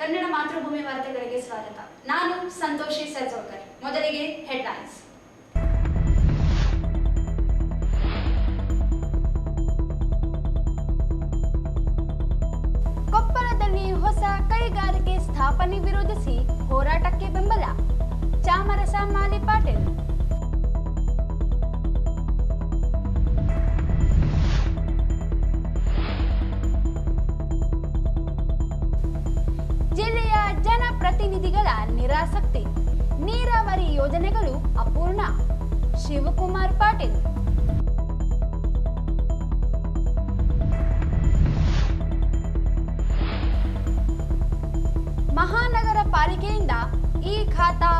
ಕನ್ನಡ ಮಾತೃಭೂಮಿ ವಾರ್ತೆಗಳಿಗೆ ಸ್ವಾಗತ. ನಾನು ಸಂತೋಷಿ ಸರ್ಜೋಕರ್. ಮೊದಲಿಗೆ ಹೆಡ್ಲೈನ್ಸ್. ಕೊಪ್ಪಳದಲ್ಲಿ ಹೊಸ ಕೈಗಾರಿಕೆ ಸ್ಥಾಪನೆ ವಿರೋಧಿಸಿ ಹೋರಾಟಕ್ಕೆ ಬೆಂಬಲ. ಚಾಮರಸ ಮಾಲಿ ಪಾಟೀಲ್. ಜಿಲ್ಲೆಯ ಜನಪ್ರತಿನಿಧಿಗಳ ನಿರಾಸಕ್ತಿ, ನೀರಾವರಿ ಯೋಜನೆಗಳು ಅಪೂರ್ಣ. ಶಿವಕುಮಾರ್ ಪಾಟೀಲ್. ಮಹಾನಗರ ಪಾಲಿಕೆಯಿಂದ ಇ ಖಾತಾ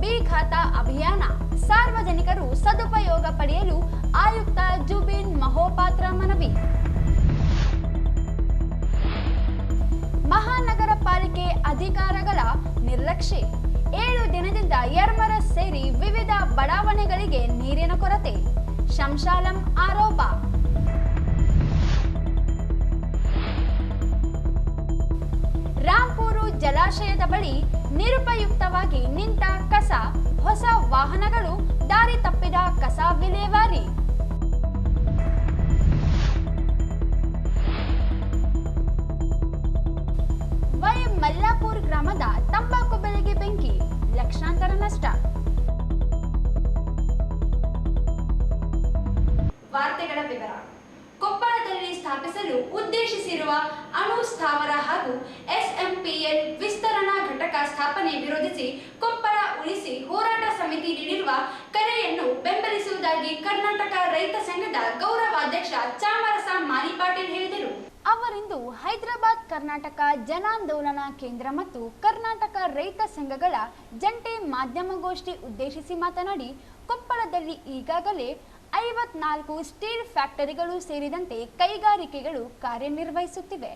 ಬಿ ಖಾತಾ ಅಭಿಯಾನ, ಸಾರ್ವಜನಿಕರು ಸದುಪಯೋಗ ಪಡೆಯಲು ಆಯುಕ್ತ ಜುಬಿನ್ ಮಹೋಪಾತ್ರ ಮನವಿ. ಮಹಾನಗರ ಪಾಲಿಕೆ ಅಧಿಕಾರಿಗಳ ನಿರ್ಲಕ್ಷ್ಯ, 7 ದಿನದಿಂದ ಯರ್ಮರ ಸೇರಿ ವಿವಿಧ ಬಡಾವಣೆಗಳಿಗೆ ನೀರಿನ ಕೊರತೆ. ಶಂಶಾಲಂ ಆರೋಪ. ರಾಂಪೂರು ಜಲಾಶಯದ ಬಳಿ ನಿರುಪಯುಕ್ತವಾಗಿ ನಿಂತ ಕಸ, ಹೊಸ ವಾಹನಗಳು ದಾರಿ ತಪ್ಪಿದ ಕಸ ವಿಲೇವಾರಿ. ಮಲ್ಲಾಪುರ ಗ್ರಾಮದ ತಂಬಾಕು ಬೆಳೆಗೆ ಬೆಂಕಿ, ಲಕ್ಷಾಂತರ ನಷ್ಟ. ವಾರ್ತೆಗಳ ವಿವರ. ಕೊಪ್ಪಳದಲ್ಲಿ ಸ್ಥಾಪಿಸಲು ಉದ್ದೇಶಿಸಿರುವ ಅಣು ಸ್ಥಾವರ ಹಾಗೂ ಎಸ್ಎಂಪಿಎಲ್ ವಿಸ್ತರಣಾ ಘಟಕ ಸ್ಥಾಪನೆ ವಿರೋಧಿಸಿ ಕೊಪ್ಪಳ ಉಳಿಸಿ ಹೋರಾಟ ಸಮಿತಿ ನೀಡಿರುವ ಕರೆಯನ್ನು ಬೆಂಬಲಿಸುವುದಾಗಿ ಕರ್ನಾಟಕ ರೈತ ಸಂಘದ ಗೌರವಾಧ್ಯಕ್ಷ ಚಾಮರಸ ಮಾಲಿ ಪಾಟೀಲ್ ಹೇಳಿದರು. ಅವರಿಂದು ಹೈದರಾಬಾದ್ ಕರ್ನಾಟಕ ಜನಾಂದೋಲನ ಕೇಂದ್ರ ಮತ್ತು ಕರ್ನಾಟಕ ರೈತ ಸಂಘಗಳ ಜಂಟಿ ಮಾಧ್ಯಮಗೋಷ್ಠಿ ಉದ್ದೇಶಿಸಿ ಮಾತನಾಡಿ, ಕೊಪ್ಪಳದಲ್ಲಿ ಈಗಾಗಲೇ 54 ಸ್ಟೀಲ್ ಫ್ಯಾಕ್ಟರಿಗಳು ಸೇರಿದಂತೆ ಕೈಗಾರಿಕೆಗಳು ಕಾರ್ಯನಿರ್ವಹಿಸುತ್ತಿವೆ.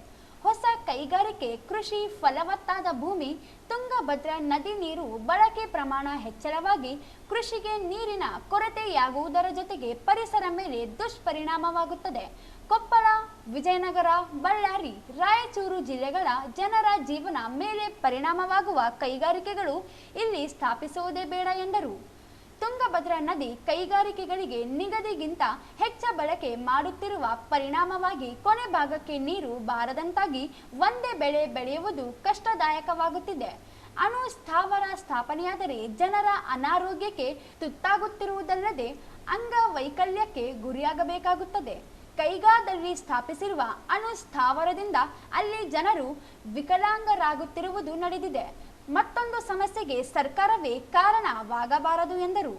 ಹೊಸ ಕೈಗಾರಿಕೆ, ಕೃಷಿ, ಫಲವತ್ತಾದ ಭೂಮಿ, ತುಂಗಭದ್ರಾ ನದಿ ನೀರು ಬಳಕೆ ಪ್ರಮಾಣ ಹೆಚ್ಚಳವಾಗಿ ಕೃಷಿಗೆ ನೀರಿನ ಕೊರತೆಯಾಗುವುದರ ಜೊತೆಗೆ ಪರಿಸರ ಮೇಲೆ ದುಷ್ಪರಿಣಾಮವಾಗುತ್ತದೆ. ಕೊಪ್ಪಳ, ವಿಜಯನಗರ, ಬಳ್ಳಾರಿ, ರಾಯಚೂರು ಜಿಲ್ಲೆಗಳ ಜನರ ಜೀವನ ಮೇಲೆ ಪರಿಣಾಮವಾಗುವ ಕೈಗಾರಿಕೆಗಳು ಇಲ್ಲಿ ಸ್ಥಾಪಿಸುವುದೇ ಬೇಡ ಎಂದರು. ತುಂಗಭದ್ರಾ ನದಿ ಕೈಗಾರಿಕೆಗಳಿಗೆ ನಿಗದಿಗಿಂತ ಹೆಚ್ಚ ಬಳಕೆ ಮಾಡುತ್ತಿರುವ ಪರಿಣಾಮವಾಗಿ ಕೊನೆ ಭಾಗಕ್ಕೆ ನೀರು ಬಾರದಂತಾಗಿ ಒಂದೇ ಬೆಳೆ ಬೆಳೆಯುವುದು ಕಷ್ಟದಾಯಕವಾಗುತ್ತಿದೆ. ಅಣು ಸ್ಥಾವರ ಸ್ಥಾಪನೆಯಾದರೆ ಜನರ ಅನಾರೋಗ್ಯಕ್ಕೆ ತುತ್ತಾಗುತ್ತಿರುವುದಲ್ಲದೆ ಅಂಗವೈಕಲ್ಯಕ್ಕೆ ಗುರಿಯಾಗಬೇಕಾಗುತ್ತದೆ. ಕೈಗಾದಲ್ಲಿ ಸ್ಥಾಪಿಸಿರುವ ಅಣು ಸ್ಥಾವರದಿಂದ ಅಲ್ಲಿ ಜನರು ವಿಕಲಾಂಗರಾಗುತ್ತಿರುವುದು ನಡೆದಿದೆ. ಮತ್ತೊಂದು ಸಮಸ್ಯೆಗೆ ಸರ್ಕಾರವೇ ಕಾರಣವಾಗಬಾರದು ಎಂದರು.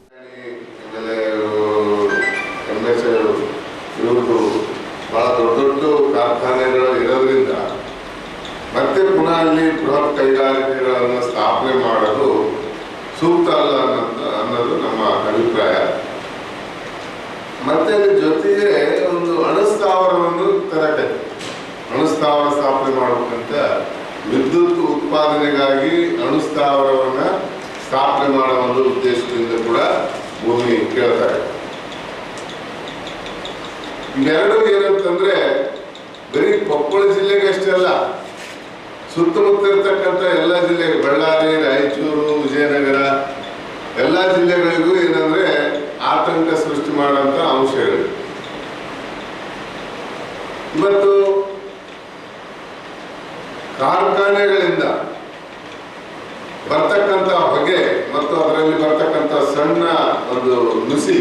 ಬಹಳ ದೊಡ್ಡ ಕಾರ್ಖಾನೆಗಳು ಇರೋದ್ರಿಂದ ಮತ್ತೆ ಪುನಃ ಅಲ್ಲಿ ಬೃಹತ್ ಕೈಗಾರಿಕೆಗಳನ್ನು ಸ್ಥಾಪನೆ ಮಾಡಲು ಸೂಕ್ತ ಅಲ್ಲ ಅನ್ನೋದು ನಮ್ಮ ಅಭಿಪ್ರಾಯ. ಮತ್ತೆ ಅದ್ರ ಜೊತೆಗೆ ಒಂದು ಅಣುಸ್ಥಾವರವನ್ನು ತರಬೇಕು. ಅಣುಸ್ಥಾವರ ಸ್ಥಾಪನೆ ಮಾಡಬೇಕಂತ ವಿದ್ಯುತ್ ಉತ್ಪಾದನೆಗಾಗಿ ಅಣುಸ್ಥಾವರವನ್ನ ಸ್ಥಾಪನೆ ಮಾಡುವ ಒಂದು ಉದ್ದೇಶದಿಂದ ಕೂಡ ಭೂಮಿ ಕೇಳ್ತಾರೆ. ಇವೆರಡು ಏನಂತಂದ್ರೆ ಬರೀ ಕೊಪ್ಪಳ ಜಿಲ್ಲೆಗೆ ಅಷ್ಟೇ ಅಲ್ಲ, ಸುತ್ತಮುತ್ತ ಇರತಕ್ಕಂಥ ಎಲ್ಲ ಜಿಲ್ಲೆಗೆ, ಬಳ್ಳಾರಿ, ರಾಯಚೂರು, ವಿಜಯನಗರ ಎಲ್ಲ ಜಿಲ್ಲೆಗಳಿಗೂ ಏನಂದ್ರೆ ಆತಂಕ ಸೃಷ್ಟಿ ಮಾಡುವಂತ ಅಂಶಗಳು. ಇವತ್ತು ಕಾರ್ಖಾನೆಗಳಿಂದ ಬರ್ತಕ್ಕಂಥ ಹೊಗೆ ಮತ್ತು ಅದರಲ್ಲಿ ಬರ್ತಕ್ಕಂಥ ಸಣ್ಣ ಒಂದು ನುಸಿ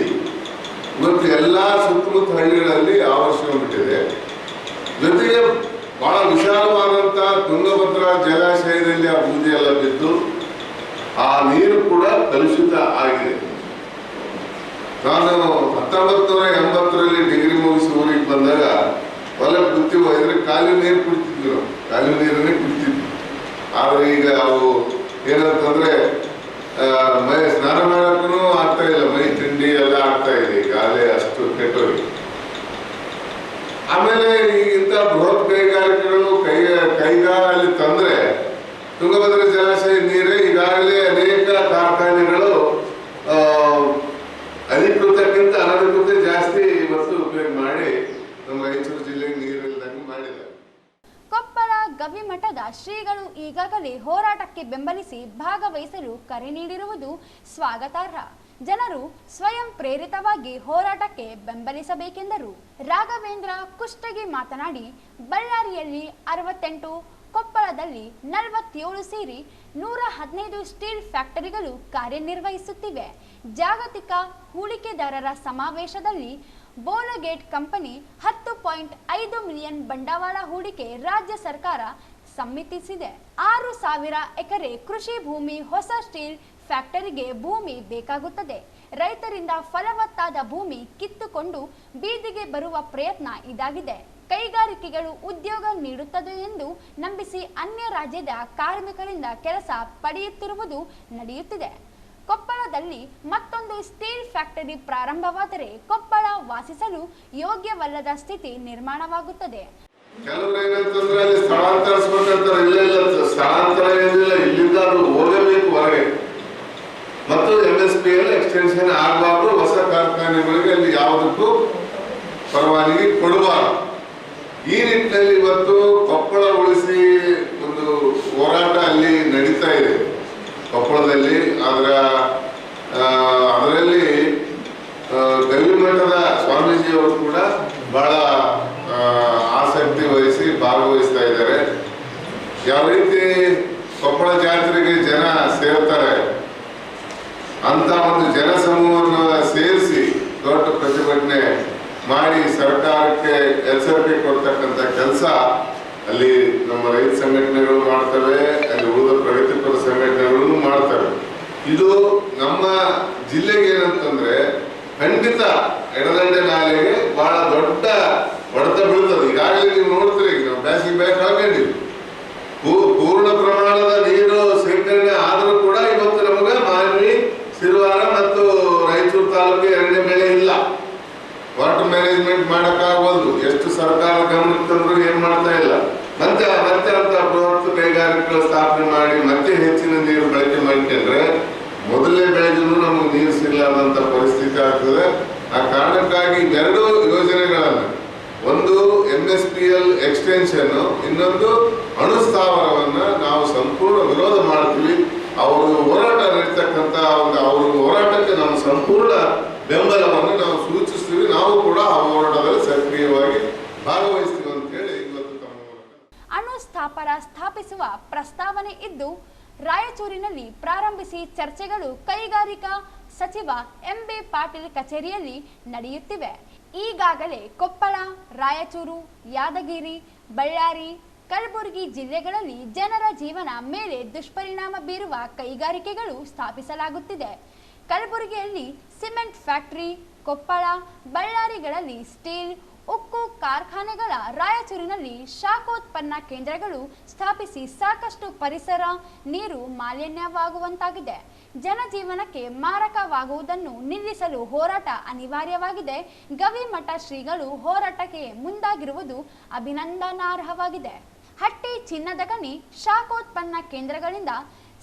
ಇವತ್ತು ಎಲ್ಲ ಸುತ್ತಮುತ್ತ ಹಳ್ಳಿಗಳಲ್ಲಿ ಆವರಿಸಿಕೊಂಡಿದೆ. ಜೊತೆಗೆ ಬಹಳ ವಿಶಾಲವಾದಂತ ತುಂಗಭದ್ರಾ ಜಲಾಶಯದಲ್ಲಿ ಆ ಬೂದಿ ಎಲ್ಲ ಬಿದ್ದು ಆ ನೀರು ಕೂಡ ಕಲುಷಿತ ಆಗಿದೆ. ನಾನು 1980ರಲ್ಲಿ ಡಿಗ್ರಿ ಮುಗಿಸಿ ಊರಿಗೆ ಬಂದಾಗ ಹೊಲಕ್ಕೆ ಕುತ್ತಿ ಹೋದ್ರೆ ಖಾಲಿ ನೀರು ಕುಡಿತಿದ್ವಿ, ನಾವು ಖಾಲಿ ನೀರನ್ನೇ ಕುಡಿತಿದ್ವಿ. ಆದ್ರೆ ಈಗ ಅವು ಏನಂತಂದ್ರೆ ಮೈ ಸ್ನಾನ ಮಾಡಕ್ಕೂ ಆಗ್ತಾ ಇಲ್ಲ, ಮೈ ತಿಂಡಿ ಎಲ್ಲ ಆಗ್ತಾ ಇದೆ ಈಗ, ಅಲ್ಲೇ ಅಷ್ಟು ಕೆಟ್ಟೋಗಿ. ಆಮೇಲೆ ಈಗಿಂತ ಬೃಹತ್ ಕೈಗಾರಿಕೆಗಳು ಕೈಗಾಲಿ ತಂದ್ರೆ ತುಂಗಭದ್ರಾ ಜಲಾಶಯ ನೀರೇ ಈಗಾಗಲೇ ಅನೇಕ ಕಾರ್ಖಾನೆಗಳು ಅಧಿಕೃತಕ್ಕಿಂತ ಅನಧಿಕೃತ ಜಾಸ್ತಿ ಇವತ್ತು ಉಪಯೋಗ ಮಾಡಿ ನಮ್ಮ ರಾಯಚೂರು ಜಿಲ್ಲೆಗೆ ನೀರಿಲ್ಲದಂಗೆ ಮಾಡಿದ್ದಾರೆ. ಕೊಪ್ಪಳ ಗವಿಮಠ ಮಠದ ಶ್ರೀಗಳು ಈಗಾಗಲೇ ಹೋರಾಟಕ್ಕೆ ಬೆಂಬಲಿಸಿ ಭಾಗವಹಿಸಲು ಕರೆ ನೀಡಿರುವುದು ಸ್ವಾಗತಾರ್ಹ. ಜನರು ಸ್ವಯಂ ಪ್ರೇರಿತವಾಗಿ ಹೋರಾಟಕ್ಕೆ ಬೆಂಬಲಿಸಬೇಕೆಂದರು. ರಾಘವೇಂದ್ರ ಕುಷ್ಟಗಿ ಮಾತನಾಡಿ, ಬಳ್ಳಾರಿಯಲ್ಲಿ 68, ಕೊಪ್ಪಳದಲ್ಲಿ 47 ಸೇರಿ 115 ಸ್ಟೀಲ್ ಫ್ಯಾಕ್ಟರಿಗಳು ಕಾರ್ಯನಿರ್ವಹಿಸುತ್ತಿವೆ. ಜಾಗತಿಕ ಹೂಡಿಕೆದಾರರ ಸಮಾವೇಶದಲ್ಲಿ ಬೋಲಗೇಟ್ ಕಂಪನಿ 10.5 ಮಿಲಿಯನ್ ಬಂಡವಾಳ ಹೂಡಿಕೆ ರಾಜ್ಯ ಸರ್ಕಾರ ಸಮ್ಮತಿಸಿದೆ. 6,000 ಎಕರೆ ಕೃಷಿ ಭೂಮಿ ಹೊಸ ಸ್ಟೀಲ್ ಫ್ಯಾಕ್ಟರಿಗೆ ಭೂಮಿ ಬೇಕಾಗುತ್ತದೆ. ರೈತರಿಂದ ಫಲವತ್ತಾದ ಭೂಮಿ ಕಿತ್ತುಕೊಂಡು ಬೀದಿಗೆ ಬರುವ ಪ್ರಯತ್ನ ಇದಾಗಿದೆ. ಕೈಗಾರಿಕೆಗಳು ಉದ್ಯೋಗ ನೀಡುತ್ತದೆ ಎಂದು ನಂಬಿಸಿ ಅನ್ಯ ರಾಜ್ಯದ ಕಾರ್ಮಿಕರಿಂದ ಕೆಲಸ ಪಡೆಯುತ್ತಿರುವುದು ನಡೆಯುತ್ತಿದೆ. ಕೊಪ್ಪಳದಲ್ಲಿ ಮತ್ತೊಂದು ಸ್ಟೀಲ್ ಫ್ಯಾಕ್ಟರಿ ಪ್ರಾರಂಭವಾದರೆ ಕೊಪ್ಪಳ ವಾಸಿಸಲು ಯೋಗ್ಯವಲ್ಲದ ಸ್ಥಿತಿ ನಿರ್ಮಾಣವಾಗುತ್ತದೆ. ಕೆಲವರು ಏನಂತಂದ್ರೆ ಅಲ್ಲಿ ಸ್ಥಳಾಂತರಿಸ್ಬೇಕಂತಾರೆ. ಇಲ್ಲ, ಸ್ಥಳಾಂತರ ಏನಿಲ್ಲ, ಇಲ್ಲಿಂದ ಅದು ಹೋಗಬೇಕು ಹೊರಗೆ. ಮತ್ತು MSPL ಎಕ್ಸ್ಟೆನ್ಷನ್ ಆಗಬಾರ್ದು. ಹೊಸ ಕಾರ್ಖಾನೆಗಳಿಗೆ ಅಲ್ಲಿ ಯಾವುದಕ್ಕೂ ಪರವಾನಗಿ ಕೊಡಬಾರದು. ಈ ನಿಟ್ಟಿನಲ್ಲಿ ಇವತ್ತು ಕೊಪ್ಪಳ ಉಳಿಸಿ ಒಂದು ಹೋರಾಟ ಅಲ್ಲಿ ನಡೀತಾ ಇದೆ ಕೊಪ್ಪಳದಲ್ಲಿ. ಅದರಲ್ಲಿ ಗವಿಮಠದ ಸ್ವಾಮೀಜಿಯವರು ಕೂಡ ಬಹಳ ಆಸಕ್ತಿ ವಹಿಸಿ ಭಾಗವಹಿಸ್ತಾ ಇದ್ದಾರೆ. ಯಾವ ರೀತಿ ಕೊಪ್ಪಳ ಜಾತ್ರೆಗೆ ಜನ ಸೇರ್ತಾರೆ ಅಂತ ಒಂದು ಜನಸಮೂಹವನ್ನು ಸೇರಿಸಿ ದೊಡ್ಡ ಪ್ರತಿಭಟನೆ ಮಾಡಿ ಸರ್ಕಾರಕ್ಕೆ ಎಚ್ಚರಿಕೆ ಕೊಡ್ತಕ್ಕಂಥ ಕೆಲಸ ಅಲ್ಲಿ ನಮ್ಮ ರೈತ ಸಂಘಟನೆಗಳು ಮಾಡ್ತವೆ, ಅಲ್ಲಿ ಉಳಿದ ಪ್ರಗತಿಪರ ಸಂಘಟನೆಗಳು ಮಾಡ್ತವೆ. ಇದು ನಮ್ಮ ಜಿಲ್ಲೆಗೆ ಏನಂತಂದ್ರೆ ಖಂಡಿತ ಎಡದಂಡೆ ನಾಲೆಗೆ ಬಹಳ ದೊಡ್ಡ ಹೊಡೆತ ಬೀಳ್ತದೆ. ಈಗಾಗಲೇ ನೀವು ನೋಡ್ತೀರಿ, ನಾವು ಬ್ಯಾಸಿಗೆ ಬೇಕಾಗಿದ್ದೀವಿ, ಪೂರ್ಣ ಪ್ರಮಾಣದ ನೀರು ಶೇಖರಣೆ ಆದರೂ ಕೂಡ ಇವತ್ತು ನಮಗೆ ಮಾನ್ವಿ, ಸಿರುವಾರ ಮತ್ತು ರಾಯಚೂರು ತಾಲೂಕು ಎರಡನೇ ಬೆಳೆ ಇಲ್ಲ. ವಾಟರ್ ಮ್ಯಾನೇಜ್ಮೆಂಟ್ ಮಾಡಕ್ಕಾಗಬಹುದು. ಎಷ್ಟು ಸರ್ಕಾರ ಗಮನಕ್ಕೆ ತಂದ್ರು ಏನ್ ಮಾಡ್ತಾ ಇಲ್ಲ. ಮತ್ತೆ ಅಂತ ಬೃಹತ್ ಕೈಗಾರಿಕೆಗಳ ಸ್ಥಾಪನೆ ಮಾಡಿ ಮತ್ತೆ ಹೆಚ್ಚಿನ ನೀರು ಬಳಕೆ ಮಾಡಿಕೊಂಡ್ರೆ ಮೊದಲನೇ ಬೆಳೆಗೂ ನಮಗೆ ನೀರು ಸಿಗಲಾರ್ದಂತ ಪರಿಸ್ಥಿತಿ ಆಗ್ತದೆ. ಆ ಕಾರಣಕ್ಕಾಗಿ ಎರಡು ಯೋಜನೆಗಳನ್ನು, ಒಂದು MSPL ಎಕ್ಸ್ಟೆನ್ಷನ್, ಇನ್ನೊಂದು ಅಣುಸ್ಥಾವರವನ್ನ ನಾವು ಸಂಪೂರ್ಣ ವಿರೋಧ ಮಾಡ್ತೀವಿ. ಅವರು ಹೋರಾಟ ನಡೀತಕ್ಕಂಥ ಅವ್ರ ಹೋರಾಟಕ್ಕೆ ನಮ್ಮ ಸಂಪೂರ್ಣ ಬೆಂಬಲವನ್ನು ನಾವು ಸೂಚಿಸ್ತೀವಿ. ನಾವು ಕೂಡ ಆ ಹೋರಾಟದಲ್ಲಿ ಸಕ್ರಿಯವಾಗಿ ಭಾಗವಹಿಸ್ತೀವಿ ಅಂತ ಹೇಳಿ ಇವತ್ತು ಅಣುಸ್ಥಾವರ ಸ್ಥಾಪಿಸುವ ಪ್ರಸ್ತಾವನೆ ಇದ್ದು ರಾಯಚೂರಿನಲ್ಲಿ ಪ್ರಾರಂಭಿಸಿ ಚರ್ಚೆಗಳು ಕೈಗಾರಿಕಾ ಸಚಿವ MB ಪಾಟೀಲ್ ಕಚೇರಿಯಲ್ಲಿ ನಡೆಯುತ್ತಿವೆ. ಈಗಾಗಲೇ ಕೊಪ್ಪಳ, ರಾಯಚೂರು, ಯಾದಗಿರಿ, ಬಳ್ಳಾರಿ, ಕಲಬುರಗಿ ಜಿಲ್ಲೆಗಳಲ್ಲಿ ಜನರ ಜೀವನ ಮೇಲೆ ದುಷ್ಪರಿಣಾಮ ಬೀರುವ ಕೈಗಾರಿಕೆಗಳು ಸ್ಥಾಪಿಸಲಾಗುತ್ತಿದೆ. ಕಲಬುರಗಿಯಲ್ಲಿ ಸಿಮೆಂಟ್ ಫ್ಯಾಕ್ಟರಿ, ಕೊಪ್ಪಳ, ಬಳ್ಳಾರಿಗಳಲ್ಲಿ ಸ್ಟೀಲ್, ಉಕ್ಕು ಕಾರ್ಖಾನೆಗಳ, ರಾಯಚೂರಿನಲ್ಲಿ ಶಾಖೋತ್ಪನ್ನ ಕೇಂದ್ರಗಳು ಸ್ಥಾಪಿಸಿ ಸಾಕಷ್ಟು ಪರಿಸರ, ನೀರು ಮಾಲಿನ್ಯವಾಗುವಂತಾಗಿದೆ. ಜನಜೀವನಕ್ಕೆ ಮಾರಕವಾಗುವುದನ್ನು ನಿಲ್ಲಿಸಲು ಹೋರಾಟ ಅನಿವಾರ್ಯವಾಗಿದೆ. ಗವಿಮಠ ಶ್ರೀಗಳು ಹೋರಾಟಕ್ಕೆ ಮುಂದಾಗಿರುವುದು ಅಭಿನಂದನಾರ್ಹವಾಗಿದೆ. ಹಟ್ಟಿ ಚಿನ್ನದ ಗಣಿ ಶಾಖೋತ್ಪನ್ನ ಕೇಂದ್ರಗಳಿಂದ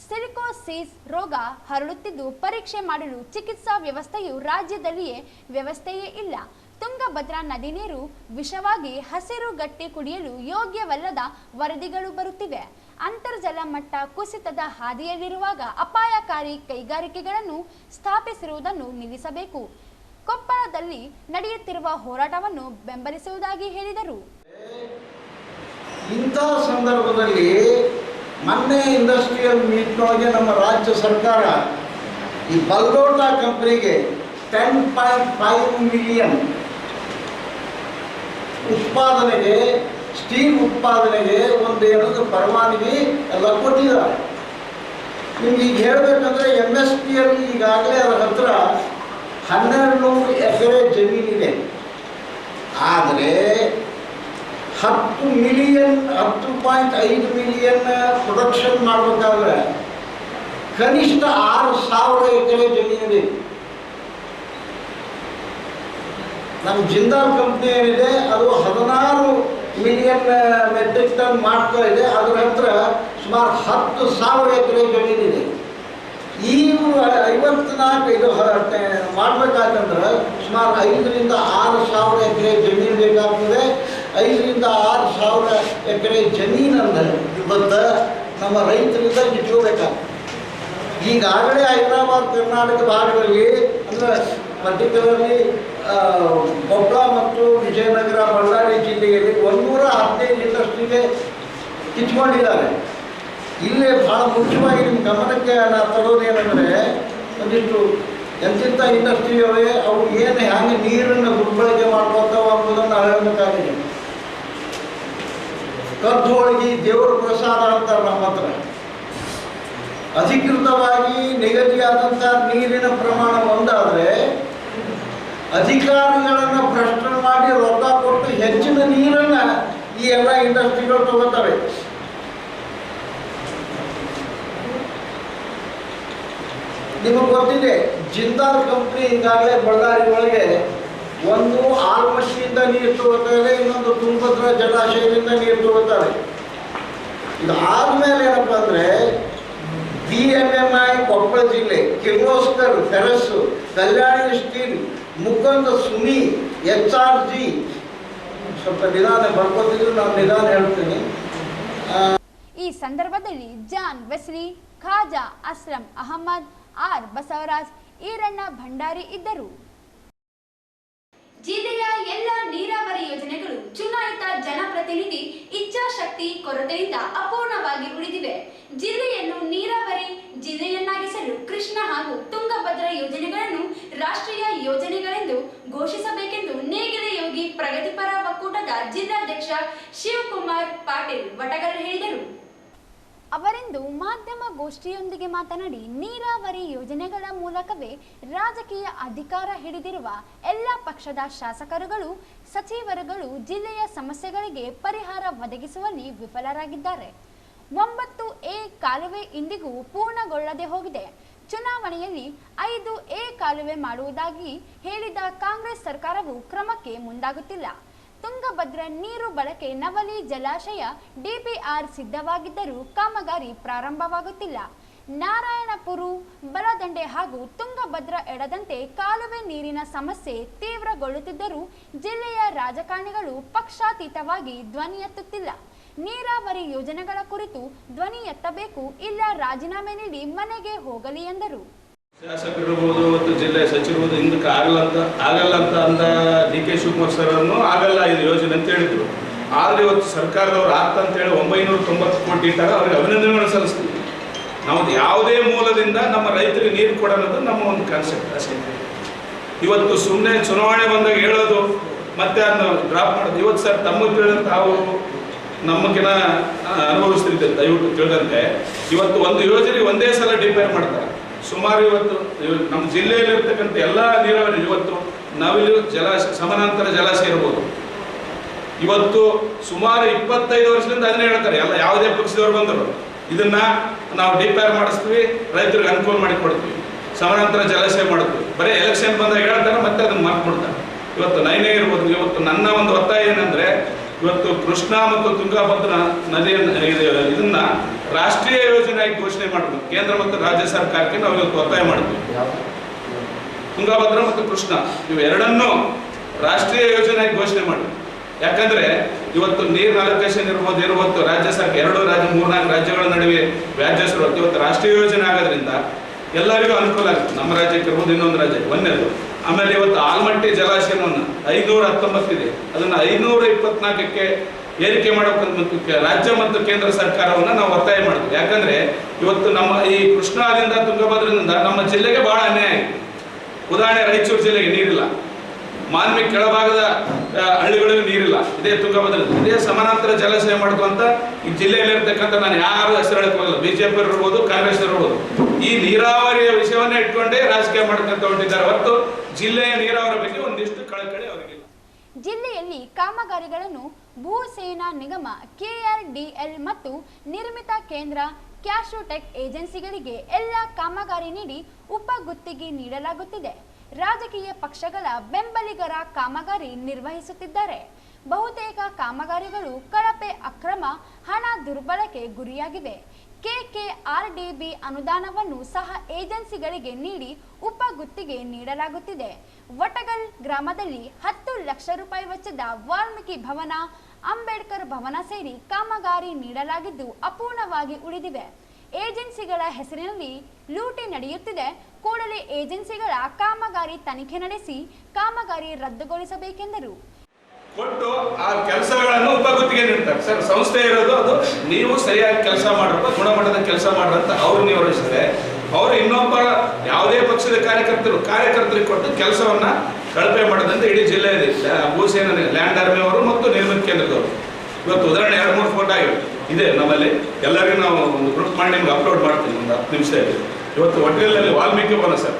ಸಿಲಿಕೋಸಿಸ್ ರೋಗ ಹರಡುತ್ತಿದ್ದು ಪರೀಕ್ಷೆ ಮಾಡಲು ಚಿಕಿತ್ಸಾ ವ್ಯವಸ್ಥೆಯು ರಾಜ್ಯದಲ್ಲಿಯೇ ವ್ಯವಸ್ಥೆಯೇ ಇಲ್ಲ. ತುಂಗಭದ್ರಾ ನದಿ ನೀರು ವಿಷವಾಗಿ ಹಸಿರು ಗಟ್ಟಿ ಕುಡಿಯಲು ಯೋಗ್ಯವಲ್ಲದ ವರದಿಗಳು ಬರುತ್ತಿವೆ. ಅಂತರ್ಜಲ ಮಟ್ಟ ಕುಸಿತದ ಹಾದಿಯಲ್ಲಿರುವಾಗ ಅಪಾಯಕಾರಿ ಕೈಗಾರಿಕೆಗಳನ್ನು ಸ್ಥಾಪಿಸಿರುವುದನ್ನು ನಿಲ್ಲಿಸಬೇಕು. ಕೊಪ್ಪಳದಲ್ಲಿ ನಡೆಯುತ್ತಿರುವ ಹೋರಾಟವನ್ನು ಬೆಂಬಲಿಸುವುದಾಗಿ ಹೇಳಿದರು. ಇಂತಹ ಸಂದರ್ಭದಲ್ಲಿ ಮೊನ್ನೆ ಇಂಡಸ್ಟ್ರಿಯಲ್ ಮೀಟ್ನೊಳಗೆ ನಮ್ಮ ರಾಜ್ಯ ಸರ್ಕಾರ ಈ ಬಲ್ಡೋಟಾ ಕಂಪನಿಗೆ 10.5 ಮಿಲಿಯನ್ ಉತ್ಪಾದನೆಗೆ, ಸ್ಟೀಲ್ ಉತ್ಪಾದನೆಗೆ ಒಂದು ಏನದು ಪರವಾನಗಿ ಎಲ್ಲ ಕೊಟ್ಟಿದ್ದಾರೆ. ನಿಮ್ಗೆ ಈಗ ಹೇಳಬೇಕಂದ್ರೆ MSPL ಈಗಾಗಲೇ ಅದರ ಹತ್ರ 1200 ಎಕರೆ ಜಮೀನಿದೆ. ಆದರೆ 10 ಮಿಲಿಯನ್ 10.5 ಮಿಲಿಯನ್ ಪ್ರೊಡಕ್ಷನ್ ಮಾಡಬೇಕಾದ್ರೆ ಕನಿಷ್ಠ 6,000 ಎಕರೆ ಜಮೀನು ಬೇಕು. ನಮ್ಮ ಜಿಂದಾಲ್ ಕಂಪ್ನಿ ಏನಿದೆ ಅದು 16 ಮಿಲಿಯನ್ ಮೆಟ್ರಿಕ್ ಟನ್ ಮಾಡ್ತಾ ಇದೆ. ಅದರ ಹತ್ರ ಸುಮಾರು 10,000 ಎಕರೆ ಜಮೀನಿದೆ. ಈ 54 ಇದು ಮಾಡಬೇಕಾದಂದ್ರೆ ಸುಮಾರು 5,000 ರಿಂದ 6,000 ಎಕರೆ ಜಮೀನು ಬೇಕಾಗ್ತದೆ. 5,000 to 6,000 ಎಕರೆ ಜಮೀನನ್ನು ಇವತ್ತು ನಮ್ಮ ರೈತರಿಂದ ಕಿತ್ಕೋಬೇಕಾಗ್ತದೆ. ಈಗಾಗಲೇ ಹೈದರಾಬಾದ್ ಕರ್ನಾಟಕ ಭಾಗದಲ್ಲಿ ಅಂದರೆ ಪರ್ಟಿಕ್ಯುಲರ್ಲಿ ಕೊಪ್ಪಳ ಮತ್ತು ವಿಜಯನಗರ ಬಳ್ಳಾರಿ ಜಿಲ್ಲೆಯಲ್ಲಿ 115 ಇಂಡಸ್ಟ್ರಿಗೆ ಕಿತ್ಕೊಂಡಿದ್ದಾರೆ. ಇಲ್ಲೇ ಭಾಳ ಮುಖ್ಯವಾಗಿ ನಿಮ್ಮ ಗಮನಕ್ಕೆ ನಾನು ತರೋದೇನೆಂದರೆ ಒಂದಿಷ್ಟು ಎಂತೆಂಥ ಇಂಡಸ್ಟ್ರಿ ಅವೆ, ಅವು ಏನು ಹ್ಯಾಂಗೆ ನೀರನ್ನು ದುರ್ಬಳಕೆ ಮಾಡ್ಕೊತಾವ ಅನ್ನೋದನ್ನು ಹೇಳಬೇಕಾಗಿದೆ. ಕದ್ದು ಹೋಳಿಗೆ ದೇವರ ಪ್ರಸಾದ ಅಂತಾರೆ ನಮ್ಮ ಹತ್ರ. ಅಧಿಕೃತವಾಗಿ ನಿಗದಿಯಾದಂಥ ನೀರಿನ ಪ್ರಮಾಣ ಒಂದಾದರೆ ಅಧಿಕಾರಿಗಳನ್ನು ಭ್ರಷ್ಟ ಮಾಡಿ ರೊಕ್ಕ ಕೊಟ್ಟು ಹೆಚ್ಚಿನ ನೀರನ್ನು ಈ ಎಲ್ಲ ಇಂಡಸ್ಟ್ರಿಗಳು ತಗೋತವೆ. ನಿಮಗೆ ಗೊತ್ತಿದೆ, ಜಿಂದಾಲ್ ಕಂಪ್ನಿ ಈಗಾಗಲೇ ಬಳ್ಳಾರಿ ಒಳಗೆ ಒಂದು ಆಲ್ಮಟ್ಟಿಯಿಂದ ನೀರು ತಗೋತಾರೆ, ಇನ್ನೊಂದು ತುಂಗಭದ್ರಾ ಜಲಾಶಯದಿಂದ ನೀರು ತಗೋತಾರೆ. ಇದು ಆದಮೇಲೆ ಏನಪ್ಪ ಅಂದರೆ BMMI ಕೊಪ್ಪಳ ಜಿಲ್ಲೆ, Kirloskar Ferrous, Kalyani Steel, Mukand Sumi, HRG, ಸ್ವಲ್ಪ ನಿಧಾನ ಬರ್ಕೋತಿದ್ರು, ನಾನು ನಿಧಾನ ಹೇಳ್ತೀನಿ. ಈ ಸಂದರ್ಭದಲ್ಲಿ John Wesley, Khaja Aslam Ahmed, R Basavaraj, Iranna Bhandari ಇದ್ದರು. ಜಿಲ್ಲೆಯ ಎಲ್ಲ ನೀರಾವರಿ ಯೋಜನೆಗಳು ಚುನಾಯಿತ ಜನಪ್ರತಿನಿಧಿ ಇಚ್ಛಾಶಕ್ತಿ ಕೊರತೆಯಿಂದ ಅಪೂರ್ಣವಾಗಿ ಉಳಿದಿವೆ. ಜಿಲ್ಲೆಯನ್ನು ನೀರಾವರಿ ಜಿಲ್ಲೆಯನ್ನಾಗಿಸಲು ಕೃಷ್ಣ ಹಾಗೂ ತುಂಗಭದ್ರಾ ಯೋಜನೆಗಳನ್ನು ರಾಷ್ಟ್ರೀಯ ಯೋಜನೆಗಳೆಂದು ಘೋಷಿಸಬೇಕೆಂದು ನೇಗಿಲ ಯೋಗಿ ಪ್ರಗತಿಪರ ಒಕ್ಕೂಟದ ಜಿಲ್ಲಾಧ್ಯಕ್ಷ ಶಿವಕುಮಾರ್ ಪಾಟೀಲ್ ವಟಗಲ್ ಹೇಳಿದರು. ಅವರಿಂದು ಮಾಧ್ಯಮ ಗೋಷ್ಠಿಯೊಂದಿಗೆ ಮಾತನಾಡಿ, ನೀರಾವರಿ ಯೋಜನೆಗಳ ಮೂಲಕವೇ ರಾಜಕೀಯ ಅಧಿಕಾರ ಹಿಡಿದಿರುವ ಎಲ್ಲ ಪಕ್ಷದ ಶಾಸಕರುಗಳು, ಸಚಿವರುಗಳು ಜಿಲ್ಲೆಯ ಸಮಸ್ಯೆಗಳಿಗೆ ಪರಿಹಾರ ಒದಗಿಸುವಲ್ಲಿ ವಿಫಲರಾಗಿದ್ದಾರೆ. 9A ಕಾಲುವೆ ಇಂದಿಗೂ ಪೂರ್ಣಗೊಳ್ಳದೆ ಹೋಗಿದೆ. ಚುನಾವಣೆಯಲ್ಲಿ 5A ಕಾಲುವೆ ಮಾಡುವುದಾಗಿ ಹೇಳಿದ ಕಾಂಗ್ರೆಸ್ ಸರ್ಕಾರವು ಕ್ರಮಕ್ಕೆ ಮುಂದಾಗುತ್ತಿಲ್ಲ. ತುಂಗಭದ್ರಾ ನೀರು ಬಳಕೆ ನವಲಿ ಜಲಾಶಯ DPR ಸಿದ್ಧವಾಗಿದ್ದರೂ ಕಾಮಗಾರಿ ಪ್ರಾರಂಭವಾಗುತ್ತಿಲ್ಲ. ನಾರಾಯಣಪುರ, ಬಲದಂಡೆ ಹಾಗೂ ತುಂಗಭದ್ರಾ ಎಡದಂತೆ ಕಾಲುವೆ ನೀರಿನ ಸಮಸ್ಯೆ ತೀವ್ರಗೊಳ್ಳುತ್ತಿದ್ದರೂ ಜಿಲ್ಲೆಯ ರಾಜಕಾರಣಿಗಳು ಪಕ್ಷಾತೀತವಾಗಿ ಧ್ವನಿ ಎತ್ತುತ್ತಿಲ್ಲ. ನೀರಾವರಿ ಯೋಜನೆಗಳ ಕುರಿತು ಧ್ವನಿ ಎತ್ತಬೇಕು, ಇಲ್ಲ ರಾಜೀನಾಮೆ ನೀಡಿ ಮನೆಗೆ ಹೋಗಲಿ ಎಂದರು. ಶಾಸಕರಿರ್ಬೋದು ಮತ್ತು ಜಿಲ್ಲೆ ಸಚಿವರು ಹಿಂದಕ್ಕೆ ಆಗಲ್ಲ ಅಂತ DK ಶಿವಕುಮಾರ್ ಸರ್ ಅನ್ನು ಆಗಲ್ಲ ಇದು ಯೋಜನೆ ಅಂತ ಹೇಳಿದ್ರು. ಆದರೆ ಇವತ್ತು ಸರ್ಕಾರದವರು ಅಂತೇಳಿ 990 ಕೋಟಿ ಇಟ್ಟಾಗ ಅವ್ರಿಗೆ ಅಭಿನಂದನೆಗಳನ್ನು ಸಲ್ಲಿಸ್ತೀವಿ. ನಾವು ಯಾವುದೇ ಮೂಲದಿಂದ ನಮ್ಮ ರೈತರಿಗೆ ನೀರು ಕೊಡೋದು ನಮ್ಮ ಒಂದು ಕಾನ್ಸೆಪ್ಟ್ ಅಷ್ಟೇ. ಇವತ್ತು ಸುಮ್ಮನೆ ಚುನಾವಣೆ ಬಂದಾಗ ಹೇಳೋದು ಮತ್ತೆ ಅದನ್ನ ಡ್ರಾಪ್ ಮಾಡೋದು. ಇವತ್ತು ಸರ್ ತಮ್ಮ ತಿಳಿದಂತೆ ತಾವು ನಮ್ಮಕಿನ ಅನುಭವಿಸ್ತಿರ್ತಾರೆ, ದಯವಿಟ್ಟು ತಿಳಿದಂತೆ ಇವತ್ತು ಒಂದು ಯೋಜನೆ ಒಂದೇ ಸಲ ಡಿಪೇರ್ ಮಾಡ್ತಾರೆ. ಸುಮಾರು ಇವತ್ತು ನಮ್ಮ ಜಿಲ್ಲೆಯಲ್ಲಿರ್ತಕ್ಕಂಥ ಎಲ್ಲ ನೀರಾವರಿ ಇವತ್ತು ನವಿಲು ಜಲಾಶಯ, ಸಮಾನಾಂತರ ಜಲಾಶಯ ಇರ್ಬೋದು. ಇವತ್ತು ಸುಮಾರು 25 ವರ್ಷದಿಂದ ಅದನ್ನೇ ಹೇಳ್ತಾರೆ ಎಲ್ಲ ಯಾವುದೇ ಪಕ್ಷದವ್ರು ಬಂದರು, ಇದನ್ನ ನಾವು ಡಿಪೇರ್ ಮಾಡಿಸ್ತೀವಿ, ರೈತರಿಗೆ ಅನುಕೂಲ ಮಾಡಿ ಕೊಡ್ತೀವಿ, ಸಮಾನಾಂತರ ಜಲಾಶಯ ಮಾಡ್ತೀವಿ. ಬರೀ ಎಲೆಕ್ಷನ್ ಬಂದಾಗ ಹೇಳ್ತಾರೆ, ಮತ್ತೆ ಅದನ್ನು ಮಾಡ್ಕೊಡ್ತಾರೆ. ಇವತ್ತು ನೈನೇ ಇರ್ಬೋದು. ಇವತ್ತು ನನ್ನ ಒಂದು ಒತ್ತಾಯ ಏನಂದ್ರೆ, ಇವತ್ತು ಕೃಷ್ಣಾ ಮತ್ತು ತುಂಗಭದ್ರಾ ನದಿಯನ್ನು ಇದನ್ನ ರಾಷ್ಟ್ರೀಯ ಯೋಜನೆಯಾಗಿ ಘೋಷಣೆ ಮಾಡಬೇಕು. ಕೇಂದ್ರ ಮತ್ತು ರಾಜ್ಯ ಸರ್ಕಾರಕ್ಕೆ ನಾವು ಇವತ್ತು ಒತ್ತಾಯ ಮಾಡ್ತೀವಿ. ತುಂಗಭದ್ರಾ ಮತ್ತು ಕೃಷ್ಣ ಇವೆರಡನ್ನೂ ರಾಷ್ಟ್ರೀಯ ಯೋಜನೆಯಾಗಿ ಘೋಷಣೆ ಮಾಡಿ. ಯಾಕಂದ್ರೆ ಇವತ್ತು ನೀರಿನ ಅಲೋಕೇಶನ್ ಇರ್ಬೋದು, ರಾಜ್ಯ ಸರ್ಕಾರ 3-4 ರಾಜ್ಯಗಳ ನಡುವೆ ವ್ಯಾಜ್ಯಸರು ಇವತ್ತು ರಾಷ್ಟ್ರೀಯ ಯೋಜನೆ ಆಗೋದ್ರಿಂದ ಎಲ್ಲರಿಗೂ ಅನುಕೂಲ ಆಗುತ್ತೆ. ನಮ್ಮ ರಾಜ್ಯಕ್ಕೆ ಇರ್ಬೋದು, ಇನ್ನೊಂದು ರಾಜ್ಯ ಒಂದೇದು. ಆಮೇಲೆ ಇವತ್ತು ಆಲ್ಮಟ್ಟಿ ಜಲಾಶಯವನ್ನು 519 ಇದೆ, ಅದನ್ನು 524ಕ್ಕೆ ಏರಿಕೆ ಮಾಡಬೇಕಂತ ರಾಜ್ಯ ಮತ್ತು ಕೇಂದ್ರ ಸರ್ಕಾರವನ್ನು ನಾವು ಒತ್ತಾಯ ಮಾಡ್ತೀವಿ. ಯಾಕಂದ್ರೆ ಇವತ್ತು ನಮ್ಮ ಈ ಕೃಷ್ಣಾದಿಂದ ತುಂಗಭದ್ರದಿಂದ ನಮ್ಮ ಜಿಲ್ಲೆಗೆ ಬಹಳ ಅನ್ಯಾಯ ಆಗಿದೆ. ಉದಾಹರಣೆ, ರಾಯಚೂರು ಜಿಲ್ಲೆಗೆ ನೀರಿಲ್ಲ, ಮಾನ್ವಿ ಕೆಳಭಾಗದ ಹಳ್ಳಿಗಳಿಗೆ ನೀರಿಲ್ಲ, ಇದೇ ತುಂಗಭದ್ರಾ, ಇದೇ ಸಮಾನಾಂತರ ಜಲಾಶಯ ಮಾಡ್ಕೊಂತ ಈ ಜಿಲ್ಲೆಯಲ್ಲಿರ್ತಕ್ಕಂಥ, ನಾನು ಯಾರು ಹೆಸರು ಹೇಳಕ್ ಹೋಗಲ್ಲ, BJP ಇರ್ಬೋದು, ಕಾಂಗ್ರೆಸ್ ಇರ್ಬೋದು, ಈ ನೀರಾವರಿಯ ವಿಷಯವನ್ನೇ ಇಟ್ಕೊಂಡೇ ರಾಜಕೀಯ ಮಾಡ್ಕೊಂತ ಹೊಂಟಿದ್ದಾರೆ ಹೊರತು ಜಿಲ್ಲೆಯ ನೀರಾವರಿ ಬಗ್ಗೆ ಒಂದಿಷ್ಟು ಕಳಕಳಿ ಅವರಿಗಿಲ್ಲ. ಜಿಲ್ಲೆಯಲ್ಲಿ ಕಾಮಗಾರಿಗಳನ್ನು ಭೂಸೇನಾ ನಿಗಮ, KRDL ಮತ್ತು ನಿರ್ಮಿತ ಕೇಂದ್ರ ಕ್ಯಾಶೋಟೆಕ್ ಏಜೆನ್ಸಿಗಳಿಗೆ ಎಲ್ಲ ಕಾಮಗಾರಿ ನೀಡಿ ಉಪಗುತ್ತಿಗೆ ನೀಡಲಾಗುತ್ತಿದೆ. ರಾಜಕೀಯ ಪಕ್ಷಗಳ ಬೆಂಬಲಿಗರ ಕಾಮಗಾರಿ ನಿರ್ವಹಿಸುತ್ತಿದ್ದಾರೆ. ಬಹುತೇಕ ಕಾಮಗಾರಿಗಳು ಕಳಪೆ, ಅಕ್ರಮ, ಹಣ ದುರ್ಬಳಕೆ ಗುರಿಯಾಗಿವೆ. KKRDB ಅನುದಾನವನ್ನು ಸಹ ಏಜೆನ್ಸಿಗಳಿಗೆ ನೀಡಿ ಉಪಗುತ್ತಿಗೆ ನೀಡಲಾಗುತ್ತಿದೆ. ವಟಗಲ್ ಗ್ರಾಮದಲ್ಲಿ 10 ಲಕ್ಷ ರೂಪಾಯಿ ವೆಚ್ಚದ ವಾಲ್ಮೀಕಿ ಭವನ, ಅಂಬೇಡ್ಕರ್ ಭವನ ಸೇರಿ ಕಾಮಗಾರಿ ನೀಡಲಾಗಿದ್ದು ಅಪೂರ್ಣವಾಗಿ ಉಳಿದಿವೆ. ಏಜೆನ್ಸಿಗಳ ಹೆಸರಿನಲ್ಲಿ ಲೂಟಿ ನಡೆಯುತ್ತಿದೆ. ಕೂಡಲೇ ಏಜೆನ್ಸಿಗಳ ಕಾಮಗಾರಿ ತನಿಖೆ ನಡೆಸಿ ಕಾಮಗಾರಿ ರದ್ದುಗೊಳಿಸಬೇಕೆಂದರು. ಕೊಟ್ಟು ಆ ಕೆಲಸಗಳನ್ನು ಉಪಗುತ್ತಿಗೆ ನೀಡ್ತಾರೆ. ಸರ್, ಸಂಸ್ಥೆ ಇರೋದು ಅದು ನೀವು ಸರಿಯಾಗಿ ಕೆಲಸ ಮಾಡ್ರಪ್ಪ, ಗುಣಮಟ್ಟದ ಕೆಲಸ ಮಾಡ್ರಂತ ಅವ್ರು ನಿಯೋಜಿಸಿದ್ರೆ ಅವರು ಇನ್ನೊಬ್ಬ ಯಾವುದೇ ಪಕ್ಷದ ಕಾರ್ಯಕರ್ತರಿಗೆ ಕೊಟ್ಟು ಕೆಲಸವನ್ನ ಕಳಪೆ ಮಾಡೋದಂತ ಇಡೀ ಜಿಲ್ಲೆಯಲ್ಲಿ ಭೂಸೇನ ಲ್ಯಾಂಡ್ ಆರ್ಮಿ ಅವರು ಮತ್ತು ನಿರ್ಮಿತ ಕೇಂದ್ರದವರು. ಇವತ್ತು ಉದಾಹರಣೆ 2-3 ಫೋಟೋ ಆಗಿವೆ ಇದೆ ನಮ್ಮಲ್ಲಿ. ಎಲ್ಲರಿಗೂ ನಾವು ಒಂದು ಗ್ರೂಪ್ ಮಾಡಿ ನಿಮ್ಗೆ ಅಪ್ಲೋಡ್ ಮಾಡ್ತೀನಿ ಒಂದು 10 ನಿಮಿಷದಲ್ಲಿ. ಇವತ್ತು ಒಟ್ಟಿನಲ್ಲಿ ವಾಲ್ಮೀಕಿ ಭವನ ಸರ್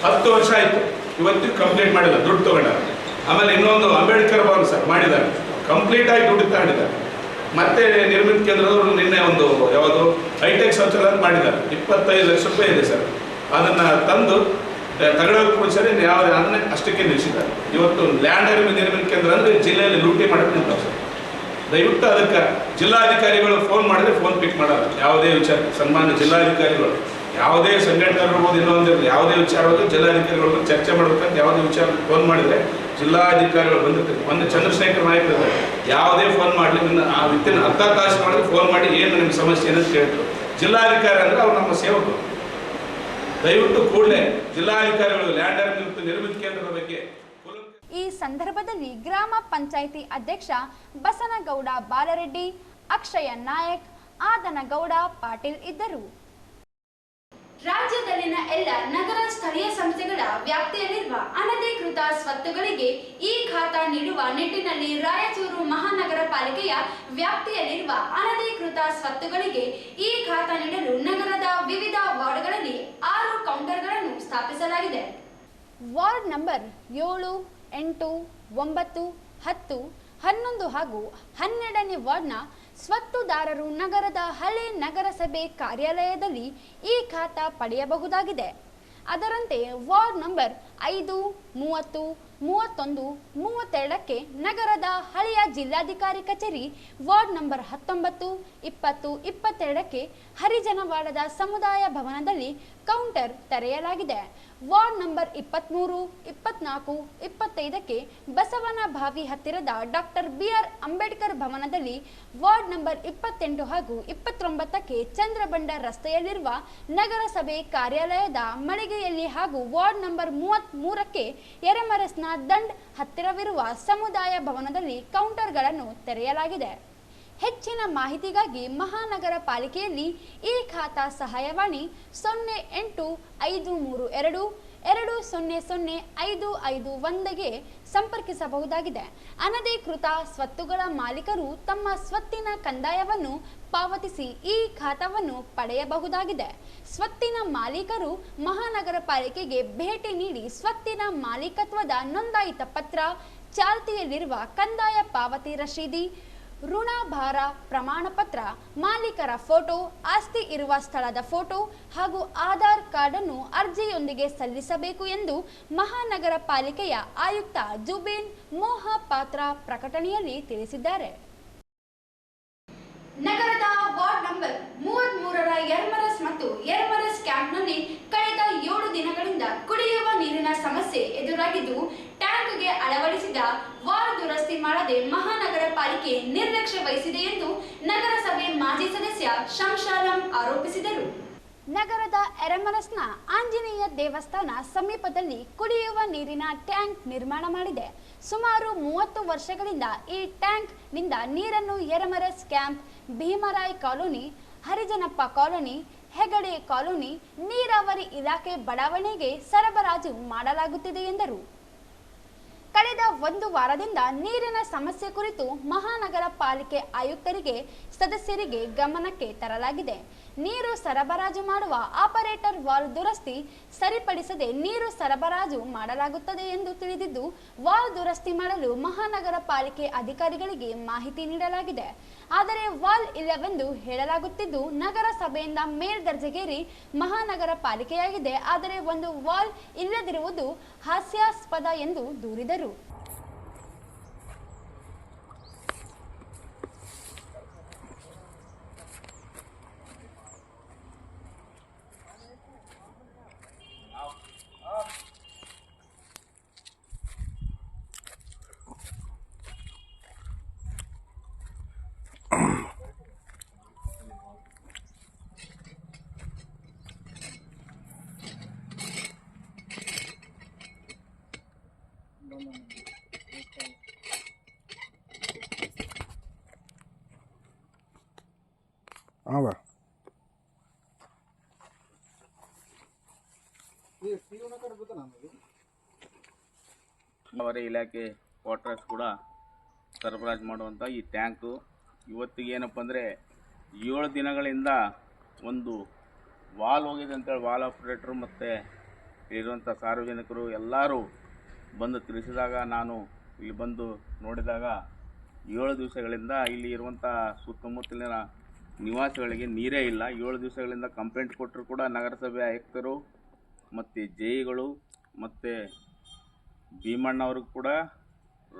10 ವರ್ಷ ಆಯಿತು, ಇವತ್ತು ಕಂಪ್ಲೀಟ್ ಮಾಡಿಲ್ಲ, ದುಡ್ಡು ತಗೊಂಡಾರೆ. ಆಮೇಲೆ ಇನ್ನೊಂದು ಅಂಬೇಡ್ಕರ್ ಭವನ ಸರ್ ಮಾಡಿದ್ದಾರೆ, ಕಂಪ್ಲೀಟ್ ಆಗಿ ದುಡ್ಡು ತಗೊಂಡಿದ್ದಾರೆ. ಮತ್ತೆ ನಿರ್ಮಿತ ಕೇಂದ್ರದವರು ನಿನ್ನೆ ಒಂದು ಯಾವುದು ಹೈಟೆಕ್ ಶೌಚಾಲಯ ಮಾಡಿದ್ದಾರೆ, 25 ಲಕ್ಷ ರೂಪಾಯಿ ಇದೆ ಸರ್. ಅದನ್ನ ತಂದು ತಗೊಳ್ಳೋಕೆ ಸರಿ ಯಾವುದೇ ಅದನ್ನೇ ಅಷ್ಟಕ್ಕೆ ನಿಲ್ಲಿಸಿದ್ದಾರೆ. ಇವತ್ತು ಲ್ಯಾಂಡ್ ಆರ್ಮಿ ನಿರ್ಮಿತ ಕೇಂದ್ರ ಅಂದರೆ ಜಿಲ್ಲೆಯಲ್ಲಿ ಲೂಟಿ ಮಾಡಕ್ಕೆ ನಿಂತಾವೆ ಸರ್. ದಯವಿಟ್ಟು ಅದಕ್ಕೆ ಜಿಲ್ಲಾಧಿಕಾರಿಗಳು ಫೋನ್ ಮಾಡಿದ್ರೆ ಫೋನ್ ಪಿಕ್ ಮಾಡಲ್ಲ. ಯಾವುದೇ ವಿಚಾರ ಸನ್ಮಾನ್ಯ ಜಿಲ್ಲಾಧಿಕಾರಿಗಳು ಯಾವುದೇ ಸಂಘಟನೆ ಇರ್ಬೋದು, ಇನ್ನೊಂದಿರಲಿ ಯಾವುದೇ ವಿಚಾರವಾಗಿ ಜಿಲ್ಲಾಧಿಕಾರಿಗಳು ಚರ್ಚೆ ಮಾಡಬೇಕಂತ ಯಾವುದೇ ವಿಚಾರ ಫೋನ್ ಮಾಡಿದರೆ ಜಿಲ್ಲಾಧಿಕಾರಿಗಳು ಬಂದಿರ್ತಾರೆ. ಒಂದು ಚಂದ್ರಶೇಖರ್ ನಾಯಕ್ ಇರ್ತಾರೆ, ಯಾವುದೇ ಫೋನ್ ಮಾಡಲಿ ಆ ವಿತ್ತಿನ ಅರ್ಧ ತಾಸು ಮಾಡಿದ್ರೆ ಫೋನ್ ಮಾಡಿ ಏನು ನಿಮ್ಮ ಸಮಸ್ಯೆ ಏನಂತ ಕೇಳ್ತಾರೆ. ಜಿಲ್ಲಾಧಿಕಾರಿ ಅಂದರೆ ಅವ್ರು ನಮ್ಮ ಸೇವಕರು. ದಯವಿಟ್ಟು ಕೂಡಲೇ ಜಿಲ್ಲಾಧಿಕಾರಿಗಳು ಲ್ಯಾಂಡ್ ಆರ್ಮಿ ನಿರ್ಮಿತ ಕೇಂದ್ರದ ಬಗ್ಗೆ. ಈ ಸಂದರ್ಭದಲ್ಲಿ ಗ್ರಾಮ ಪಂಚಾಯಿತಿ ಅಧ್ಯಕ್ಷ ಬಸನಗೌಡ ಬಾಲರೆಡ್ಡಿ, ಅಕ್ಷಯ ನಾಯಕ್, ಆದನಗೌಡ ಪಾಟೀಲ್ ಇದ್ದರು. ರಾಜ್ಯದಲ್ಲಿನ ಎಲ್ಲ ನಗರ ಸ್ಥಳೀಯ ಸಂಸ್ಥೆಗಳ ವ್ಯಾಪ್ತಿಯಲ್ಲಿರುವ ಅನಧಿಕೃತ ಸ್ವತ್ತುಗಳಿಗೆ ಈ ಖಾತಾ ನೀಡುವ ನಿಟ್ಟಿನಲ್ಲಿ ರಾಯಚೂರು ಮಹಾನಗರ ಪಾಲಿಕೆಯ ವ್ಯಾಪ್ತಿಯಲ್ಲಿರುವ ಅನಧಿಕೃತ ಸ್ವತ್ತುಗಳಿಗೆ ಈ ಖಾತಾ ನೀಡಲು ನಗರದ ವಿವಿಧ ವಾರ್ಡ್ಗಳಲ್ಲಿ 6 ಕೌಂಟರ್ಗಳನ್ನು ಸ್ಥಾಪಿಸಲಾಗಿದೆ. ವಾರ್ಡ್ ನಂಬರ್ 7, 8, 9, 10, 11 ಹಾಗೂ 12ನೇ ವಾರ್ಡ್ನ ಸ್ವತ್ತುದಾರರು ನಗರದ ಹಳೆ ನಗರಸಭೆ ಕಾರ್ಯಾಲಯದಲ್ಲಿ ಈ ಖಾತಾ ಪಡೆಯಬಹುದಾಗಿದೆ. ಅದರಂತೆ ವಾರ್ಡ್ ನಂಬರ್ 5, 30, 31, 32ಕ್ಕೆ ನಗರದ ಹಳೆಯ ಜಿಲ್ಲಾಧಿಕಾರಿ ಕಚೇರಿ, ವಾರ್ಡ್ ನಂಬರ್ 19, 20, 22ಕ್ಕೆ ಹರಿಜನವಾಡದ ಸಮುದಾಯ ಭವನದಲ್ಲಿ ಕೌಂಟರ್ ತೆರೆಯಲಾಗಿದೆ. ವಾರ್ಡ್ ನಂಬರ್ 23, 24, 25ಕ್ಕೆ ಬಸವನ ಬಾವಿ ಹತ್ತಿರದ ಡಾಕ್ಟರ್ BR ಅಂಬೇಡ್ಕರ್ ಭವನದಲ್ಲಿ, ವಾರ್ಡ್ ನಂಬರ್ 28 ಹಾಗೂ 29ಕ್ಕೆ ಚಂದ್ರಬಂಡ ರಸ್ತೆಯಲ್ಲಿರುವ ನಗರಸಭೆ ಕಾರ್ಯಾಲಯದ ಮಳಿಗೆಯಲ್ಲಿ ಹಾಗೂ ವಾರ್ಡ್ ನಂಬರ್ 33ಕ್ಕೆ ಯರಮರಸ್ನ ದಂಡ್ ಹತ್ತಿರವಿರುವ ಸಮುದಾಯ ಭವನದಲ್ಲಿ ಕೌಂಟರ್ಗಳನ್ನು ತೆರೆಯಲಾಗಿದೆ. ಹೆಚ್ಚಿನ ಮಾಹಿತಿಗಾಗಿ ಮಹಾನಗರ ಪಾಲಿಕೆಯಲ್ಲಿ ಈ ಖಾತಾ ಸಹಾಯವಾಣಿ 08-532 200-551ಗೆ ಸಂಪರ್ಕಿಸಬಹುದಾಗಿದೆ. ಅನಧಿಕೃತ ಸ್ವತ್ತುಗಳ ಮಾಲೀಕರು ತಮ್ಮ ಸ್ವತ್ತಿನ ಕಂದಾಯವನ್ನು ಪಾವತಿಸಿ ಈ ಖಾತಾವನ್ನು ಪಡೆಯಬಹುದಾಗಿದೆ. ಸ್ವತ್ತಿನ ಮಾಲೀಕರು ಮಹಾನಗರ ಪಾಲಿಕೆಗೆ ಭೇಟಿ ನೀಡಿ ಸ್ವತ್ತಿನ ಮಾಲೀಕತ್ವದ ನೋಂದಾಯಿತ ಪತ್ರ, ಚಾಲ್ತಿಯಲ್ಲಿರುವ ಕಂದಾಯ ಪಾವತಿ ರಶೀದಿ, ಋಣಭಾರ ಪ್ರಮಾಣ ಪತ್ರ, ಮಾಲೀಕರ ಫೋಟೋ, ಆಸ್ತಿ ಇರುವ ಸ್ಥಳದ ಫೋಟೋ ಹಾಗೂ ಆಧಾರ್ ಕಾರ್ಡ್ ಅನ್ನು ಅರ್ಜಿಯೊಂದಿಗೆ ಸಲ್ಲಿಸಬೇಕು ಎಂದು ಮಹಾನಗರ ಪಾಲಿಕೆಯ ಆಯುಕ್ತ ಜುಬೇನ್ ಮೋಹಪಾತ್ರ ಪ್ರಕಟಣೆಯಲ್ಲಿ ತಿಳಿಸಿದ್ದಾರೆ. ನಗರದ ವಾರ್ಡ್ ನಂಬರ್ 33ರ ಯರಮರಸ್ ಮತ್ತು ಯರಮರಸ್ ಕ್ಯಾಂಪ್ನಲ್ಲಿ ಕಳೆದ 7 ದಿನಗಳಿಂದ ಕುಡಿಯುವ ನೀರಿನ ಸಮಸ್ಯೆ ಎದುರಾಗಿದ್ದು, ಟ್ಯಾಂಕ್ಗೆ ಅಳವಡಿಸಿದ ವಾಲ್ ದುರಸ್ತಿ ಮಾಡದೆ ಮಹಾನಗರ ಪಾಲಿಕೆ ನಿರ್ಲಕ್ಷ್ಯ ವಹಿಸಿದೆ ಎಂದು ನಗರಸಭೆ ಮಾಜಿ ಸದಸ್ಯ ಶಂಶಾಲಂ ಆರೋಪಿಸಿದರು. ನಗರದ ಯರಮರಸ್ನ ಆಂಜನೇಯ ದೇವಸ್ಥಾನ ಸಮೀಪದಲ್ಲಿ ಕುಡಿಯುವ ನೀರಿನ ಟ್ಯಾಂಕ್ ನಿರ್ಮಾಣ ಮಾಡಿದೆ. ಸುಮಾರು 30 ವರ್ಷಗಳಿಂದ ಈ ಟ್ಯಾಂಕ್ ನಿಂದ ನೀರನ್ನು Yermaras camp, Bhimarai colony, Harijanappa colony, Hegde colony, ನೀರಾವರಿ ಇಲಾಖೆ ಬಡಾವಣೆಗೆ ಸರಬರಾಜು ಮಾಡಲಾಗುತ್ತಿದೆ ಎಂದರು. ಕಳೆದ 1 ವಾರದಿಂದ ನೀರಿನ ಸಮಸ್ಯೆ ಕುರಿತು ಮಹಾನಗರ ಪಾಲಿಕೆ ಆಯುಕ್ತರಿಗೆ, ಸದಸ್ಯರಿಗೆ ಗಮನಕ್ಕೆ ತರಲಾಗಿದೆ. ನೀರು ಸರಬರಾಜು ಮಾಡುವ ಆಪರೇಟರ್ ವಾಲ್ ದುರಸ್ತಿ ಸರಿಪಡಿಸದೆ ನೀರು ಸರಬರಾಜು ಮಾಡಲಾಗುತ್ತದೆ ಎಂದು ತಿಳಿದಿದ್ದು, ವಾಲ್ ದುರಸ್ತಿ ಮಾಡಲು ಮಹಾನಗರ ಪಾಲಿಕೆ ಅಧಿಕಾರಿಗಳಿಗೆ ಮಾಹಿತಿ ನೀಡಲಾಗಿದೆ. ಆದರೆ ವಾಲ್ ಇಲ್ಲವೆಂದು ಹೇಳಲಾಗುತ್ತಿದ್ದು, ನಗರಸಭೆಯಿಂದ ಮೇಲ್ದರ್ಜೆಗೇರಿ ಮಹಾನಗರ ಪಾಲಿಕೆಯಾಗಿದೆ. ಆದರೆ ಒಂದು ವಾಲ್ ಇಲ್ಲದಿರುವುದು ಹಾಸ್ಯಾಸ್ಪದ ಎಂದು ದೂರಿದರು. ನೀರಾವರಿ ಇಲಾಖೆ ಕ್ವಾರ್ಟರ್ಸ್ ಕೂಡ ಸರಬರಾಜು ಮಾಡುವಂಥ ಈ ಟ್ಯಾಂಕು ಇವತ್ತಿಗೆ ಏನಪ್ಪ ಅಂದರೆ 7 ದಿನಗಳಿಂದ ಒಂದು ವಾಲ್ ಹೋಗಿದೆ ಅಂತೇಳಿ ವಾಲ್ ಆಪ್ರೇಟ್ರು ಮತ್ತು ಇರುವಂಥ ಸಾರ್ವಜನಿಕರು ಎಲ್ಲರೂ ಬಂದು ತಿಳಿಸಿದಾಗ ನಾನು ಇಲ್ಲಿ ಬಂದು ನೋಡಿದಾಗ 7 ದಿವಸಗಳಿಂದ ಇಲ್ಲಿ ಇರುವಂಥ ಸುತ್ತಮುತ್ತಲಿನ ನಿವಾಸಿಗಳಿಗೆ ನೀರೇ ಇಲ್ಲ. 7 ದಿವಸಗಳಿಂದ ಕಂಪ್ಲೇಂಟ್ ಕೊಟ್ಟರು ಕೂಡ ನಗರಸಭೆ ಆಯುಕ್ತರು ಮತ್ತು ಜೆಇಗಳು ಮತ್ತು ಭೀಮಣ್ಣವ್ರಿಗೆ ಕೂಡ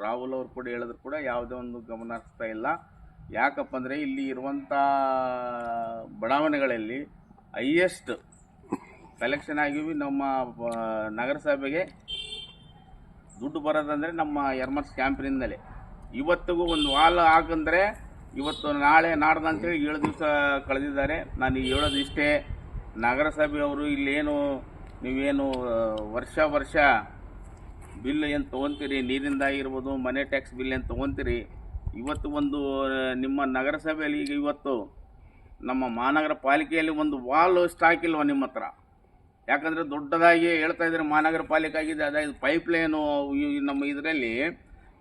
ರಾಹುಲ್ ಅವ್ರು ಕೂಡ ಹೇಳಿದ್ರು ಕೂಡ ಯಾವುದೇ ಒಂದು ಗಮನ ಹರಿಸ್ತಾ ಇಲ್ಲ. ಯಾಕಪ್ಪ ಅಂದರೆ ಇಲ್ಲಿ ಇರುವಂಥ ಬಡಾವಣೆಗಳಲ್ಲಿ ಹೈಯೆಸ್ಟ್ ಕಲೆಕ್ಷನ್ ಆಗಿವಿ ನಮ್ಮ ನಗರಸಭೆಗೆ ದುಡ್ಡು ಬರೋದಂದರೆ ನಮ್ಮ ಯರ್ಮರ್ಸ್ ಕ್ಯಾಂಪಿನಿಂದಲೇ. ಇವತ್ತಿಗೂ ಒಂದು ವಾಲ್ ಹಾಕಂದರೆ ಇವತ್ತು ನಾಳೆ ನಾಡ್ದು ಅಂತೇಳಿ 7 ದಿವಸ ಕಳೆದಿದ್ದಾರೆ. ನಾನು ಹೇಳೋದು ಇಷ್ಟೇ, ನಗರಸಭೆಯವರು ಇಲ್ಲೇನು ನೀವೇನು ವರ್ಷ ಬಿಲ್ ಏನು ತೊಗೊತೀರಿ, ನೀರಿಂದಾಗಿರ್ಬೋದು, ಮನೆ ಟ್ಯಾಕ್ಸ್ ಬಿಲ್ ಏನು ತೊಗೊತೀರಿ, ಇವತ್ತು ಒಂದು ನಿಮ್ಮ ನಗರಸಭೆಯಲ್ಲಿ ಈಗ ಇವತ್ತು ನಮ್ಮ ಮಹಾನಗರ ಪಾಲಿಕೆಯಲ್ಲಿ ಒಂದು ವಾಲ್ ಸ್ಟಾಕ್ ಇಲ್ವ ನಿಮ್ಮ ಹತ್ರ? ಯಾಕಂದರೆ ದೊಡ್ಡದಾಗಿ ಹೇಳ್ತಾ ಇದ್ದಾರೆ ಮಹಾನಗರ ಪಾಲಿಕೆ ಆಗಿದೆ, ಅದಾയത് ಪೈಪ್ಲೈನು ನಮ್ಮ ಇದರಲ್ಲಿ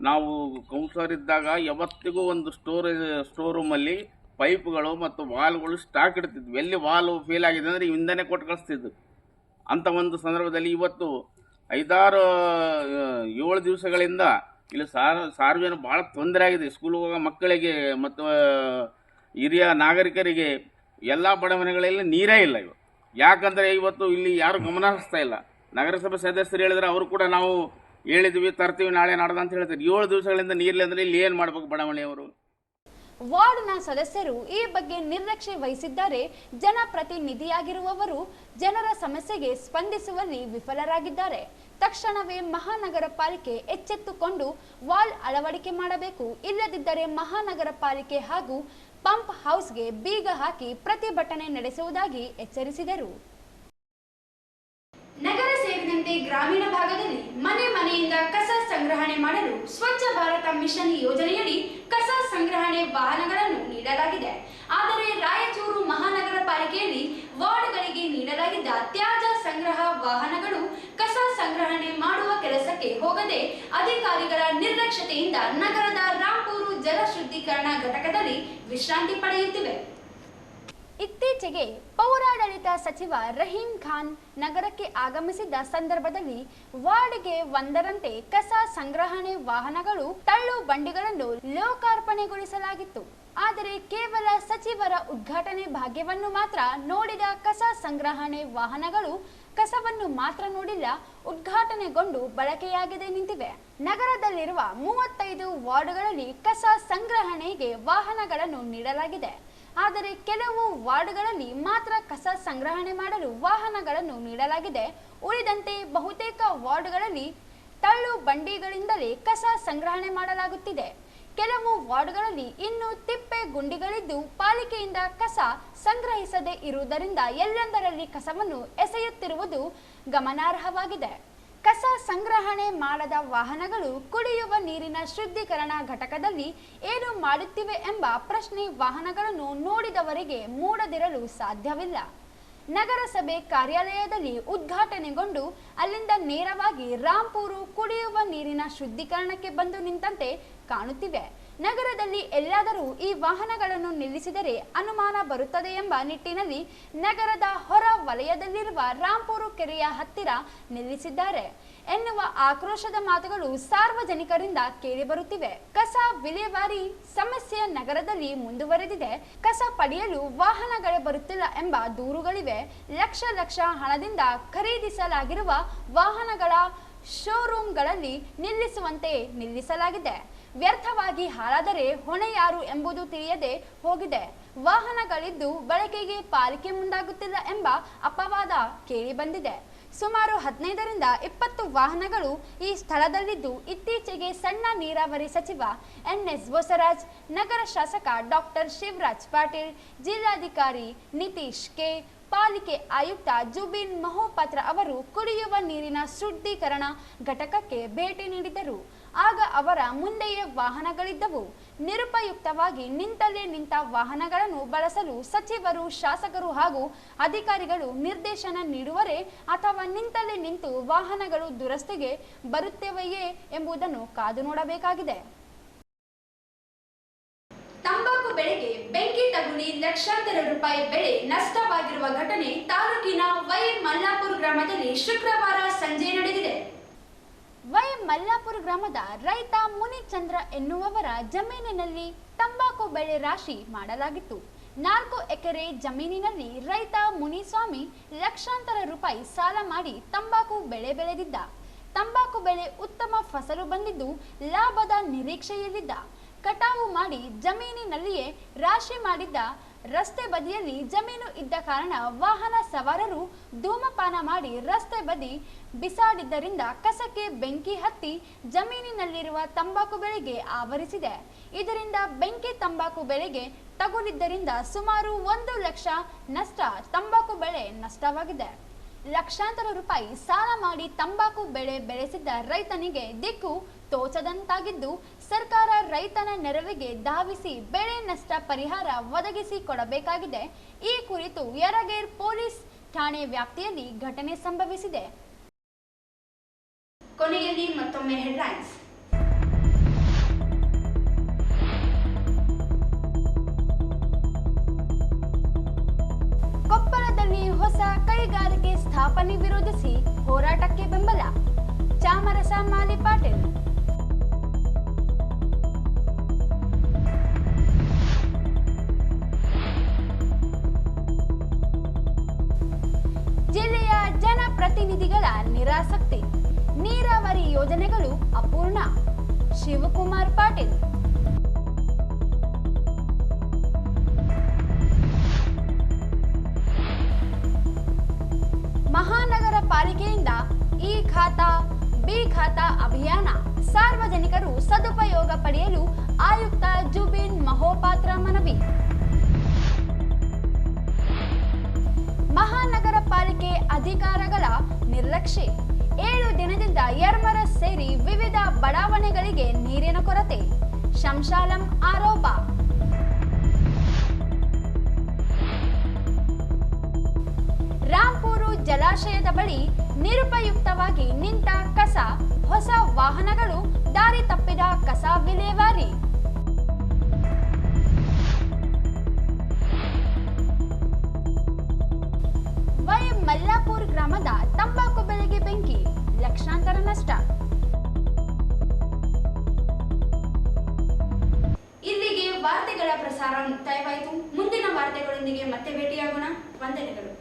ನಾವು ಕೌನ್ಸಿಲರ್ ಇದ್ದಾಗ ಯಾವತ್ತಿಗೂ ಒಂದು ಸ್ಟೋರ್ ರೂಮಲ್ಲಿ ಪೈಪ್ಗಳು ಮತ್ತು ವಾಲ್ಗಳು ಸ್ಟಾಕ್ ಇಡ್ತಿದ್ವಿ. ಎಲ್ಲಿ ವಾಲ್ ಫೇಲ್ ಆಗಿದೆ ಅಂದರೆ ಇಂಧನೆ ಕೊಟ್ಟು ಕಳಿಸ್ತಿದ್ವಿ. ಅಂಥ ಒಂದು ಸಂದರ್ಭದಲ್ಲಿ ಇವತ್ತು 7 ದಿವಸಗಳಿಂದ ಇಲ್ಲಿ ಸಾರ್ವಜನಿಕ ಭಾಳ ತೊಂದರೆ ಆಗಿದೆ. ಸ್ಕೂಲ್ಗೆ ಹೋಗೋ ಮಕ್ಕಳಿಗೆ ಮತ್ತು ಹಿರಿಯ ನಾಗರಿಕರಿಗೆ ಎಲ್ಲ ಬಡಾವಣೆಗಳಲ್ಲಿ ನೀರೇ ಇಲ್ಲ ಇವು. ಯಾಕಂದರೆ ಇವತ್ತು ಇಲ್ಲಿ ಯಾರು ಗಮನ ಹರಿಸ್ತಾ ಇಲ್ಲ. ನಗರಸಭೆ ಸದಸ್ಯರು ಹೇಳಿದ್ರೆ ಅವರು ಕೂಡ ನಾವು ಹೇಳಿದ್ವಿ ತರ್ತೀವಿ ನಾಳೆ ನಾಡ್ದು ಅಂತ ಹೇಳ್ತಾರೆ. 7 ದಿವಸಗಳಿಂದ ನೀರಿಲ್ಲ ಅಂದರೆ ಇಲ್ಲಿ ಏನು ಮಾಡಬೇಕು ಬಡಾವಣೆಯವರು? ವಾರ್ಡ್ನ ಸದಸ್ಯರು ಈ ಬಗ್ಗೆ ನಿರ್ಲಕ್ಷ್ಯ ವಹಿಸಿದ್ದಾರೆ. ಜನಪ್ರತಿನಿಧಿಯಾಗಿರುವವರು ಜನರ ಸಮಸ್ಯೆಗೆ ಸ್ಪಂದಿಸುವಲ್ಲಿ ವಿಫಲರಾಗಿದ್ದಾರೆ. ತಕ್ಷಣವೇ ಮಹಾನಗರ ಪಾಲಿಕೆ ಎಚ್ಚೆತ್ತುಕೊಂಡು ವಾಲ್ ಅಳವಡಿಕೆ ಮಾಡಬೇಕು. ಇಲ್ಲದಿದ್ದರೆ ಮಹಾನಗರ ಪಾಲಿಕೆ ಹಾಗೂ ಪಂಪ್ ಹೌಸ್ಗೆ ಬೀಗ ಹಾಕಿ ಪ್ರತಿಭಟನೆ ನಡೆಸುವುದಾಗಿ ಎಚ್ಚರಿಸಿದರು. ನಗರ ಸೇರಿದಂತೆ ಗ್ರಾಮೀಣ ಭಾಗದಲ್ಲಿ ಮನೆಯಿಂದ ಕಸ ಸಂಗ್ರಹಣೆ ಮಾಡಲು ಸ್ವಚ್ಛ ಭಾರತ ಮಿಷನ್ ಯೋಜನೆಯಡಿ ಕಸ ಸಂಗ್ರಹಣೆ ವಾಹನಗಳನ್ನು ನೀಡಲಾಗಿದೆ. ಆದರೆ ರಾಯಚೂರು ಮಹಾನಗರ ಪಾಲಿಕೆಯಲ್ಲಿ ವಾರ್ಡ್ಗಳಿಗೆ ನೀಡಲಾಗಿದ್ದ ತ್ಯಾಜ್ಯ ಸಂಗ್ರಹ ವಾಹನಗಳು ಕಸ ಸಂಗ್ರಹಣೆ ಮಾಡುವ ಕೆಲಸಕ್ಕೆ ಹೋಗದೆ ಅಧಿಕಾರಿಗಳ ನಿರ್ಲಕ್ಷ್ಯತೆಯಿಂದ ನಗರದ ರಾಂಪೂರು ಜಲ ಶುದ್ಧೀಕರಣ ಘಟಕದಲ್ಲಿ ವಿಶ್ರಾಂತಿ ಪಡೆಯುತ್ತಿವೆ. ಇತ್ತೀಚೆಗೆ ಪೌರಾಡಳಿತ ಸಚಿವ ರಹೀಂ ಖಾನ್ ನಗರಕ್ಕೆ ಆಗಮಿಸಿದ್ದ ಸಂದರ್ಭದಲ್ಲಿ ವಾರ್ಡ್ಗೆ ಒಂದರಂತೆ ಕಸ ಸಂಗ್ರಹಣೆ ವಾಹನಗಳು ತಳ್ಳು ಬಂಡಿಗಳನ್ನು ಲೋಕಾರ್ಪಣೆಗೊಳಿಸಲಾಗಿತ್ತು. ಆದರೆ ಕೇವಲ ಸಚಿವರ ಉದ್ಘಾಟನೆ ಭಾಗ್ಯವನ್ನು ಮಾತ್ರ ನೋಡಿದ ಕಸ ಸಂಗ್ರಹಣೆ ವಾಹನಗಳು ಕಸವನ್ನು ಮಾತ್ರ ನೋಡಿಲ್ಲ, ಉದ್ಘಾಟನೆಗೊಂಡು ಬಳಕೆಯಾಗದೆ ನಿಂತಿವೆ. ನಗರದಲ್ಲಿರುವ 35 ವಾರ್ಡ್ಗಳಲ್ಲಿ ಕಸ ಸಂಗ್ರಹಣೆಗೆ ವಾಹನಗಳನ್ನು ನೀಡಲಾಗಿದೆ. ಆದರೆ ಕೆಲವು ವಾರ್ಡ್ಗಳಲ್ಲಿ ಮಾತ್ರ ಕಸ ಸಂಗ್ರಹಣೆ ಮಾಡಲು ವಾಹನಗಳನ್ನು ನೀಡಲಾಗಿದೆ. ಉಳಿದಂತೆ ಬಹುತೇಕ ವಾರ್ಡ್ಗಳಲ್ಲಿ ತಳ್ಳು ಬಂಡಿಗಳಿಂದಲೇ ಕಸ ಸಂಗ್ರಹಣೆ ಮಾಡಲಾಗುತ್ತಿದೆ. ಕೆಲವು ವಾರ್ಡ್ಗಳಲ್ಲಿ ಇನ್ನೂ ತಿಪ್ಪೆ ಗುಂಡಿಗಳಿದ್ದು ಪಾಲಿಕೆಯಿಂದ ಕಸ ಸಂಗ್ರಹಿಸದೇ ಇರುವುದರಿಂದ ಎಲ್ಲೆಂದರಲ್ಲಿ ಕಸವನ್ನು ಎಸೆಯುತ್ತಿರುವುದು ಗಮನಾರ್ಹವಾಗಿದೆ. ಕಸ ಸಂಗ್ರಹಣೆ ಮಾಡದ ವಾಹನಗಳು ಕುಡಿಯುವ ನೀರಿನ ಶುದ್ಧೀಕರಣ ಘಟಕದಲ್ಲಿ ಏನು ಮಾಡುತ್ತಿವೆ ಎಂಬ ಪ್ರಶ್ನೆ ವಾಹನಗಳನ್ನು ನೋಡಿದವರಿಗೆ ಮೂಡದಿರಲು ಸಾಧ್ಯವಿಲ್ಲ. ನಗರಸಭೆ ಕಾರ್ಯಾಲಯದಲ್ಲಿ ಉದ್ಘಾಟನೆಗೊಂಡು ಅಲ್ಲಿಂದ ನೇರವಾಗಿ ರಾಂಪೂರು ಕುಡಿಯುವ ನೀರಿನ ಶುದ್ಧೀಕರಣಕ್ಕೆ ಬಂದು ನಿಂತಂತೆ ಕಾಣುತ್ತಿವೆ. ನಗರದಲ್ಲಿ ಎಲ್ಲಾದರೂ ಈ ವಾಹನಗಳನ್ನು ನಿಲ್ಲಿಸಿದರೆ ಅನುಮಾನ ಬರುತ್ತದೆ ಎಂಬ ನಿಟ್ಟಿನಲ್ಲಿ ನಗರದ ಹೊರ ವಲಯದಲ್ಲಿರುವ ರಾಂಪೂರು ಕೆರೆಯ ಹತ್ತಿರ ನಿಲ್ಲಿಸಿದ್ದಾರೆ ಎನ್ನುವ ಆಕ್ರೋಶದ ಮಾತುಗಳು ಸಾರ್ವಜನಿಕರಿಂದ ಕೇಳಿಬರುತ್ತಿವೆ. ಕಸ ವಿಲೇವಾರಿ ಸಮಸ್ಯೆ ನಗರದಲ್ಲಿ ಮುಂದುವರೆದಿದೆ. ಕಸ ಪಡೆಯಲು ವಾಹನಗಳೇ ಬರುತ್ತಿಲ್ಲ ಎಂಬ ದೂರುಗಳಿವೆ. ಲಕ್ಷ ಹಣದಿಂದ ಖರೀದಿಸಲಾಗಿರುವ ವಾಹನಗಳ ಶೋರೂಮ್ಗಳಲ್ಲಿ ನಿಲ್ಲಿಸುವಂತೆ ನಿಲ್ಲಿಸಲಾಗಿದೆ. ವ್ಯರ್ಥವಾಗಿ ಹಾಳಾದರೆ ಹೊಣೆ ಯಾರು ಎಂಬುದು ತಿಳಿಯದೆ ಹೋಗಿದೆ. ವಾಹನಗಳಿದ್ದು ಬಳಕೆಗೆ ಪಾಲಿಕೆ ಮುಂದಾಗುತ್ತಿಲ್ಲ ಎಂಬ ಅಪವಾದ ಕೇಳಿಬಂದಿದೆ. ಸುಮಾರು 15ರಿಂದ 20 ವಾಹನಗಳು ಈ ಸ್ಥಳದಲ್ಲಿದ್ದು ಇತ್ತೀಚೆಗೆ ಸಣ್ಣ ನೀರಾವರಿ ಸಚಿವ ಎನ್ಎಸ್ ಬಸವರಾಜ್, ನಗರ ಶಾಸಕ ಡಾಕ್ಟರ್ ಶಿವರಾಜ್ ಪಾಟೀಲ್, ಜಿಲ್ಲಾಧಿಕಾರಿ ನಿತೀಶ್ ಕೆ, ಪಾಲಿಕೆ ಆಯುಕ್ತ ಜುಬಿನ್ ಮಹೋಪಾತ್ರ ಅವರು ಕುಡಿಯುವ ನೀರಿನ ಶುದ್ಧೀಕರಣ ಘಟಕಕ್ಕೆ ಭೇಟಿ ನೀಡಿದರು. ಆಗ ಅವರ ಮುಂದೆಯೇ ವಾಹನಗಳಿದ್ದವು. ನಿರುಪಯುಕ್ತವಾಗಿ ನಿಂತಲ್ಲೇ ನಿಂತ ವಾಹನಗಳನ್ನು ಬಳಸಲು ಸಚಿವರು, ಶಾಸಕರು ಹಾಗೂ ಅಧಿಕಾರಿಗಳು ನಿರ್ದೇಶನ ನೀಡುವರೇ ಅಥವಾ ನಿಂತಲ್ಲೇ ನಿಂತು ವಾಹನಗಳು ದುರಸ್ತಿಗೆ ಬರುತ್ತವೆಯೇ ಎಂಬುದನ್ನು ಕಾದು ನೋಡಬೇಕಾಗಿದೆ. ತಂಬಾಕು ಬೆಳೆಗೆ ಬೆಂಕಿ ತಗುಲಿ ಲಕ್ಷಾಂತರ ರೂಪಾಯಿ ಬೆಳೆ ನಷ್ಟವಾಗಿರುವ ಘಟನೆ ತಾಲೂಕಿನ ವೈ ಮಲ್ಲಾಪುರ ಗ್ರಾಮದಲ್ಲಿ ಶುಕ್ರವಾರ ಸಂಜೆ ನಡೆದಿದೆ. ವೈ ಮಲ್ಲಾಪುರ ಗ್ರಾಮದ ರೈತ ಮುನಿಚಂದ್ರ ಎನ್ನುವವರ ಜಮೀನಿನಲ್ಲಿ ತಂಬಾಕು ಬೆಳೆ ರಾಶಿ ಮಾಡಲಾಗಿತ್ತು. 4 ಎಕರೆ ಜಮೀನಿನಲ್ಲಿ ರೈತ ಮುನಿಸ್ವಾಮಿ ಲಕ್ಷಾಂತರ ರೂಪಾಯಿ ಸಾಲ ಮಾಡಿ ತಂಬಾಕು ಬೆಳೆ ಬೆಳೆದಿದ್ದ. ತಂಬಾಕು ಬೆಳೆ ಉತ್ತಮ ಫಸಲು ಬಂದಿದ್ದು ಲಾಭದ ನಿರೀಕ್ಷೆಯಲ್ಲಿದ್ದ. ಕಟಾವು ಮಾಡಿ ಜಮೀನಿನಲ್ಲಿಯೇ ರಾಶಿ ಮಾಡಿದ್ದ. ರಸ್ತೆ ಬದಿಯಲ್ಲಿ ಜಮೀನು ಇದ್ದ ಕಾರಣ ವಾಹನ ಸವಾರರು ಧೂಮಪಾನ ಮಾಡಿ ರಸ್ತೆ ಬದಿ ಬಿಸಾಡಿದ್ದರಿಂದ ಕಸಕ್ಕೆ ಬೆಂಕಿ ಹತ್ತಿ ಜಮೀನಿನಲ್ಲಿರುವ ತಂಬಾಕು ಬೆಳೆಗೆ ಆವರಿಸಿದೆ. ಇದರಿಂದ ಬೆಂಕಿ ತಂಬಾಕು ಬೆಳೆಗೆ ತಗುಲಿದ್ದರಿಂದ ಸುಮಾರು 1 ಲಕ್ಷ ನಷ್ಟ ತಂಬಾಕು ಬೆಳೆ ನಷ್ಟವಾಗಿದೆ. ಲಕ್ಷಾಂತರ ರೂಪಾಯಿ ಸಾಲ ಮಾಡಿ ತಂಬಾಕು ಬೆಳೆ ಬೆಳೆಸಿದ್ದ ರೈತನಿಗೆ ದಿಕ್ಕು ತೋಚದಂತಾಗಿದ್ದು, ಸರ್ಕಾರ ರೈತನ ನೆರವಿಗೆ ಧಾವಿಸಿ ಬೆಳೆ ನಷ್ಟ ಪರಿಹಾರ ಒದಗಿಸಿ ಕೊಡಬೇಕಾಗಿದೆ. ಈ ಕುರಿತು ಯರಗೇರ್ ಪೊಲೀಸ್ ಠಾಣೆ ವ್ಯಾಪ್ತಿಯಲ್ಲಿ ಘಟನೆ ಸಂಭವಿಸಿದೆ. ಕೊನೆಯಲ್ಲಿ ಮತ್ತೊಮ್ಮೆ ಹೆಡ್ಲೈನ್ಸ್. ಕೊಪ್ಪಳದಲ್ಲಿ ಹೊಸ ಕೈಗಾರಿಕೆ ಸ್ಥಾಪನೆ ವಿರೋಧಿಸಿ ಹೋರಾಟಕ್ಕೆ ಬೆಂಬಲ. ಚಾಮರಸ ಮಾಲಿ ಪಾಟೀಲ್. ಜಿಲ್ಲೆಯ ಜನಪ್ರತಿನಿಧಿಗಳ ನಿರಾಸಕ್ತಿ. ನೀರಾವರಿ ಯೋಜನೆಗಳು ಅಪೂರ್ಣ. ಶಿವಕುಮಾರ್ ಪಾಟೀಲ್. ಮಹಾನಗರ ಪಾಲಿಕೆಯಿಂದ ಈ ಖಾತಾ ಬಿ ಖಾತಾ ಅಭಿಯಾನ. ಸಾರ್ವಜನಿಕರು ಸದುಪಯೋಗ ಪಡೆಯಲು ಆಯುಕ್ತ ಜುಬಿನ್ ಮಹೋಪಾತ್ರ ಮನವಿ. ಮಹಾನಗರ ಪಾಲಿಕೆ ಅಧಿಕಾರಿಗಳ ನಿರ್ಲಕ್ಷ್ಯ. 7 ದಿನದಿಂದ ಯರ್ಮರಸ್ ಸೇರಿ ವಿವಿಧ ಬಡಾವಣೆಗಳಿಗೆ ನೀರಿನ ಕೊರತೆ. ಶಂಶಾಲಂ ಆರೋಪ. ರಾಂಪೂರು ಜಲಾಶಯದ ಬಳಿ ನಿರುಪಯುಕ್ತವಾಗಿ ನಿಂತ ಕಸ, ಹೊಸ ವಾಹನಗಳು, ದಾರಿ ತಪ್ಪಿದ ಕಸ ವಿಲೇವಾರಿ. ವೈ ಮಲ್ಲಾಪುರ ಗ್ರಾಮದ ತಂಬಾಕು ಬೆಳೆಗೆ ಬೆಂಕಿ, ಲಕ್ಷಾಂತರ ನಷ್ಟ. ಇಲ್ಲಿಗೆ ವಾರ್ತೆಗಳ ಪ್ರಸಾರ ಮುಕ್ತಾಯವಾಯಿತು. ಮುಂದಿನ ವಾರ್ತೆಗಳೊಂದಿಗೆ ಮತ್ತೆ ಭೇಟಿಯಾಗೋಣ. ವಂದನೆಗಳು.